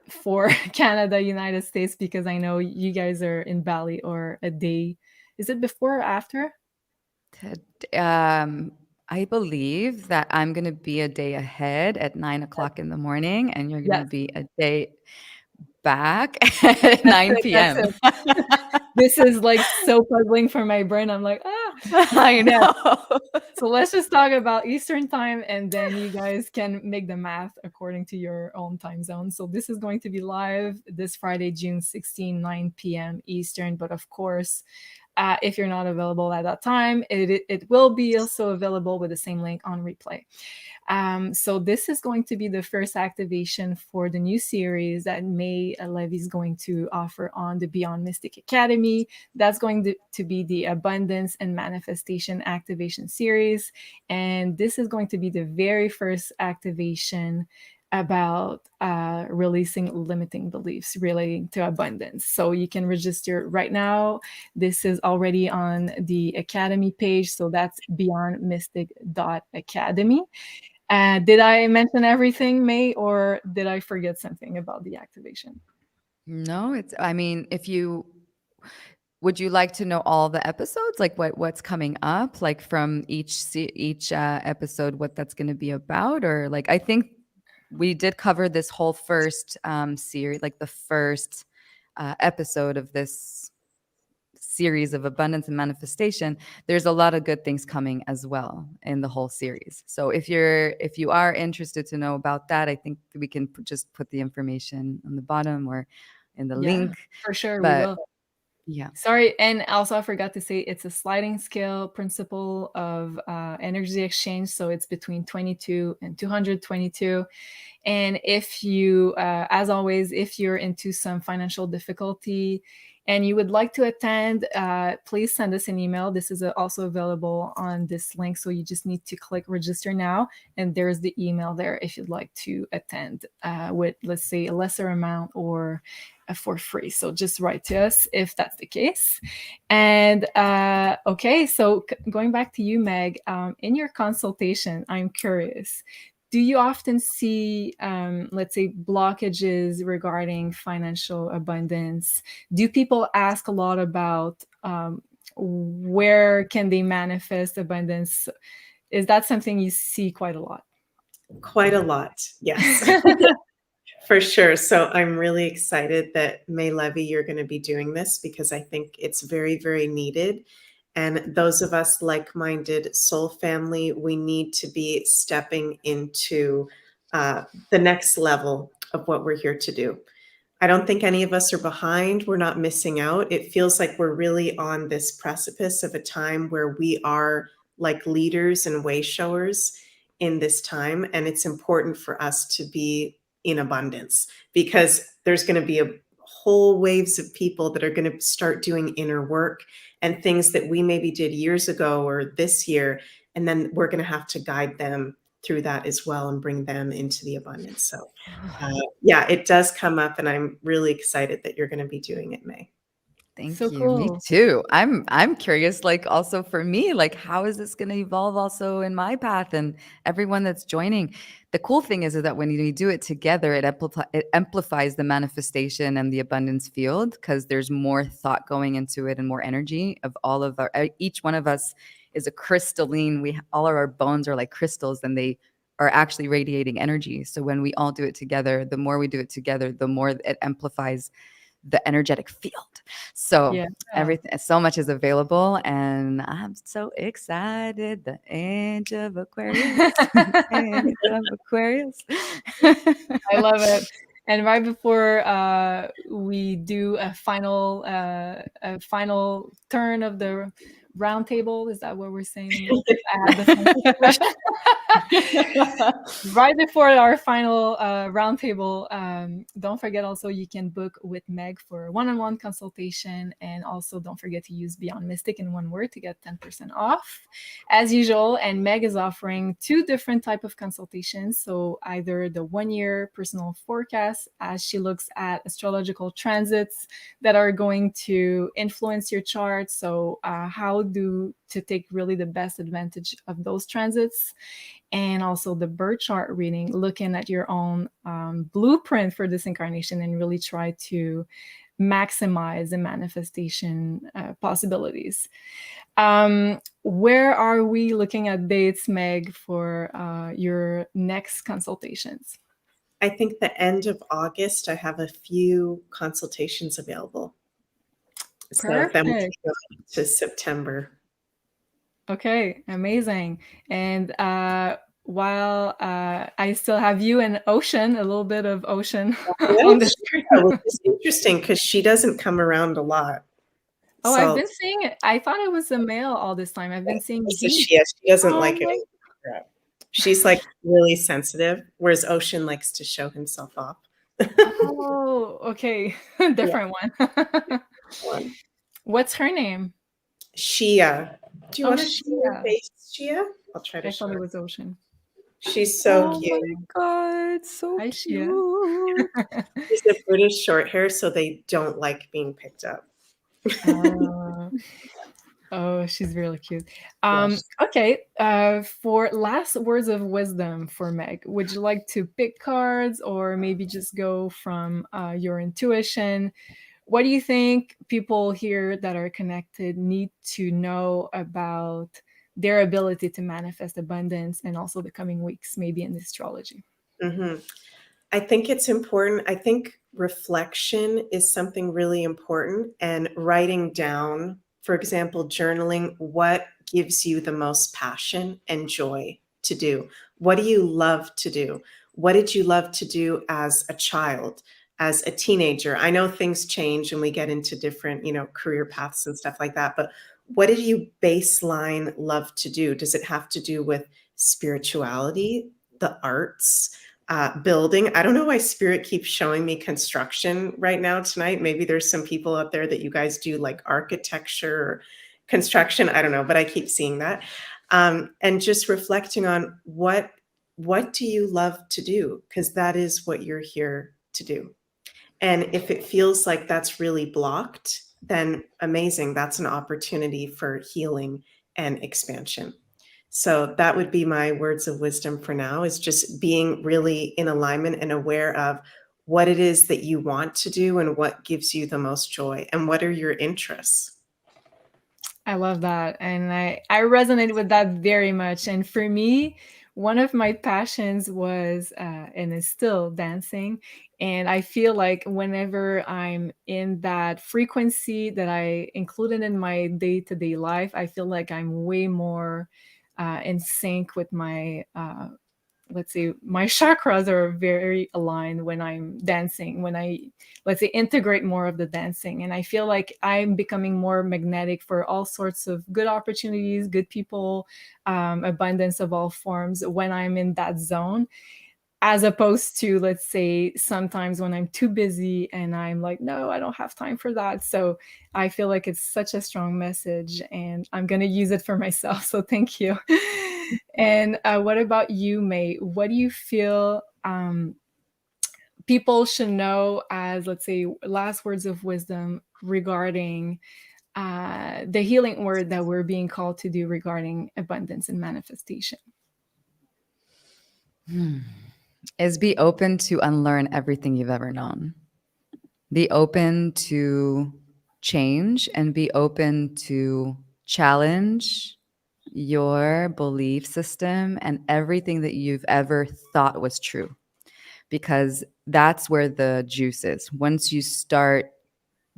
[SPEAKER 1] for Canada, United States, because I know you guys are in Bali, or a day. Is it before or after?
[SPEAKER 3] I believe that I'm going to be a day ahead at 9:00 in the morning, and you're going to
[SPEAKER 1] Yes.
[SPEAKER 3] be a day back at 9 p.m.
[SPEAKER 1] This is like so puzzling for my brain. I'm like,
[SPEAKER 3] I know.
[SPEAKER 1] Yeah. So let's just talk about Eastern time, and then you guys can make the math according to your own time zone. So this is going to be live this Friday, June 16, 9 p.m. Eastern. But of course, if you're not available at that time, it will be also available with the same link on replay. So this is going to be the first activation for the new series that May Levy is going to offer on the Beyond Mystic Academy. That's going to be the Abundance and Manifestation Activation Series. And this is going to be the very first activation about releasing limiting beliefs relating to abundance. So you can register right now. This is already on the Academy page. So that's beyondmystic.academy. Did I mention everything, May, or did I forget something about the activation?
[SPEAKER 3] No, would you like to know all the episodes, like what's coming up, like from each episode, what that's going to be about? Or like, I think we did cover this whole first series, like the first episode of this series of abundance and manifestation. There's a lot of good things coming as well in the whole series. So if you are interested to know about that, I think we can just put the information on the bottom or in the link.
[SPEAKER 1] For sure,
[SPEAKER 3] but
[SPEAKER 1] we will.
[SPEAKER 3] Yeah.
[SPEAKER 1] Sorry, and also I forgot to say it's a sliding scale principle of energy exchange. So it's between 22 and 222. And if you, as always, if you're into some financial difficulty and you would like to attend, please send us an email. This is also available on this link. So you just need to click register now. And there's the email there if you'd like to attend with, let's say, a lesser amount or for free. So just write to us if that's the case. And okay, so going back to you, Meg, in your consultation, I'm curious, do you often see, let's say, blockages regarding financial abundance? Do people ask a lot about where can they manifest abundance? Is that something you see quite a lot?
[SPEAKER 2] Quite a lot, yes. For sure. So I'm really excited that May Levy, you're going to be doing this because I think it's very, very needed. And those of us like-minded soul family, we need to be stepping into the next level of what we're here to do. I don't think any of us are behind. We're not missing out. It feels like we're really on this precipice of a time where we are like leaders and way showers in this time. And it's important for us to be in abundance because there's going to be a whole waves of people that are going to start doing inner work and things that we maybe did years ago or this year. And then we're going to have to guide them through that as well and bring them into the abundance. So yeah, it does come up and I'm really excited that you're going to be doing it, May.
[SPEAKER 3] Thank
[SPEAKER 1] So
[SPEAKER 3] you.
[SPEAKER 1] cool.
[SPEAKER 3] Me too. I'm curious, like also for me, like how is this going to evolve also in my path and everyone that's joining? The cool thing is that when you do it together, it amplifies the manifestation and the abundance field because there's more thought going into it and more energy of all of each one of us is a crystalline. All of our bones are like crystals and they are actually radiating energy. So when we all do it together, the more we do it together, the more it amplifies the energetic field. So
[SPEAKER 1] Yeah.
[SPEAKER 3] everything, so much is available, and I'm so excited. The age of Aquarius, age of Aquarius.
[SPEAKER 1] I love it. And right before we do a final turn of the round table, is that what we're saying? The final right before our final roundtable, don't forget also you can book with Meg for a one-on-one consultation, and also don't forget to use Beyond Mystic in one word to get 10% off as usual. And Meg is offering 2 different type of consultations, so either the 1-year personal forecast as she looks at astrological transits that are going to influence your chart, so how to take really the best advantage of those transits, and also the birth chart reading, looking at your own blueprint for this incarnation and really try to maximize the manifestation possibilities. Where are we looking at dates, Meg, for your next consultations?
[SPEAKER 2] I think the end of August, I have a few consultations available. So then we can go to September.
[SPEAKER 1] Okay, amazing. And while I still have you and Ocean, a little bit of Ocean on the screen.
[SPEAKER 2] Which is interesting because she doesn't come around a lot.
[SPEAKER 1] Oh, so, I've been seeing it. I thought it was a male all this time. I've been seeing
[SPEAKER 2] she doesn't like it. She's like really sensitive, whereas Ocean likes to show himself off.
[SPEAKER 1] Oh, okay. Different one. What's her name?
[SPEAKER 2] Shia. Do you want to see her face, Shia? I'll try to
[SPEAKER 1] I
[SPEAKER 2] show
[SPEAKER 1] thought
[SPEAKER 2] her.
[SPEAKER 1] it was Ocean.
[SPEAKER 2] She's so cute.
[SPEAKER 3] Oh my God, so
[SPEAKER 1] Hi,
[SPEAKER 3] cute.
[SPEAKER 2] She's a British short hair, so they don't like being picked up.
[SPEAKER 1] Oh, she's really cute. Okay, for last words of wisdom for Meg, would you like to pick cards or maybe just go from your intuition? What do you think people here that are connected need to know about their ability to manifest abundance and also the coming weeks, maybe in astrology?
[SPEAKER 2] Mm-hmm. I think it's important. I think reflection is something really important, and writing down, for example, journaling, what gives you the most passion and joy to do? What do you love to do? What did you love to do as a child, as a teenager? I know things change and we get into different, career paths and stuff like that, but what did you baseline love to do? Does it have to do with spirituality, the arts, building? I don't know why Spirit keeps showing me construction right now tonight. Maybe there's some people out there that you guys do like architecture or construction. I don't know, but I keep seeing that. And just reflecting on what do you love to do? Because that is what you're here to do. And if it feels like that's really blocked, then amazing. That's an opportunity for healing and expansion. So that would be my words of wisdom for now, is just being really in alignment and aware of what it is that you want to do and what gives you the most joy and what are your interests.
[SPEAKER 1] I love that. And I resonate with that very much. And for me, one of my passions was and is still dancing. And I feel like whenever I'm in that frequency that I included in my day-to-day life, I feel like I'm way more in sync with my let's say my chakras are very aligned when I'm dancing, when I, let's say, integrate more of the dancing. And I feel like I'm becoming more magnetic for all sorts of good opportunities, good people, abundance of all forms when I'm in that zone, as opposed to, let's say, sometimes when I'm too busy and I'm like, no, I don't have time for that. So I feel like it's such a strong message and I'm going to use it for myself. So thank you. And what about you, May? What do you feel people should know as, let's say, last words of wisdom regarding the healing word that we're being called to do regarding abundance and manifestation?
[SPEAKER 3] Is be open to unlearn everything you've ever known. Be open to change and be open to challenge your belief system and everything that you've ever thought was true, because that's where the juice is. Once you start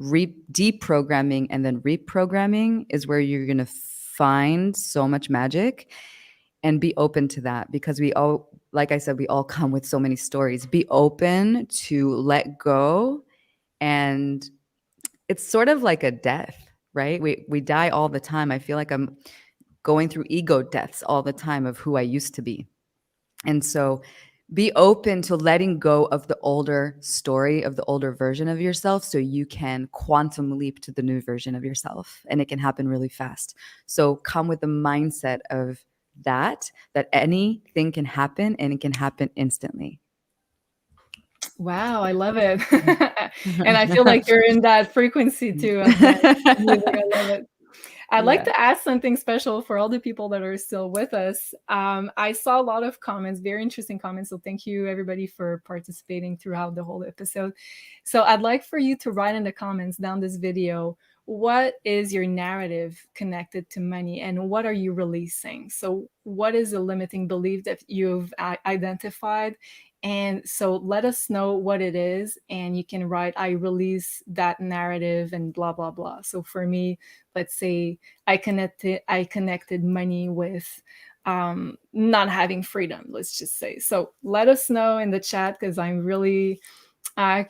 [SPEAKER 3] deprogramming and then reprogramming is where you're going to find so much magic. And be open to that, because we all, like I said, we all come with so many stories. Be open to let go. And it's sort of like a death, right? We die all the time. I feel like I'm going through ego deaths all the time of who I used to be. And so be open to letting go of the older story, of the older version of yourself, so you can quantum leap to the new version of yourself. And it can happen really fast. So come with the mindset of that anything can happen, and it can happen instantly.
[SPEAKER 1] Wow, I love it. And I feel like you're in that frequency too of the music. I love it. I'd like to ask something special for all the people that are still with us. I saw a lot of comments, very interesting comments. So thank you everybody for participating throughout the whole episode. So I'd like for you to write in the comments down this video, what is your narrative connected to money and what are you releasing? So what is the limiting belief that you've identified? And so let us know what it is, and you can write, I release that narrative and blah, blah, blah. So for me, let's say I connected money with not having freedom, let's just say. So let us know in the chat, because I'm really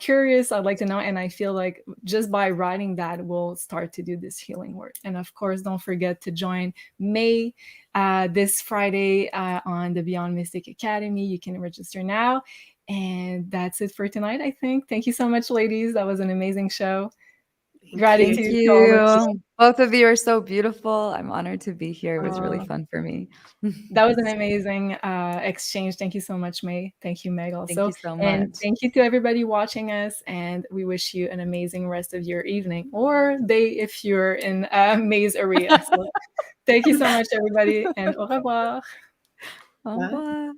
[SPEAKER 1] curious. I'd like to know. And I feel like just by writing that, we'll start to do this healing work. And of course, don't forget to join May this Friday on the Beyond Mystic Academy. You can register now. And that's it for tonight, I think. Thank you so much, ladies. That was an amazing show. Gratitude
[SPEAKER 3] Thank
[SPEAKER 1] to all of
[SPEAKER 3] you. Both of you are so beautiful. I'm honored to be here. It was really fun for me.
[SPEAKER 1] That was an amazing exchange. Thank you so much, May. Thank you, Meg, also.
[SPEAKER 3] Thank you so much.
[SPEAKER 1] And thank you to everybody watching us. And we wish you an amazing rest of your evening or day if you're in May's area. So thank you so much, everybody. And au revoir.
[SPEAKER 3] Au revoir.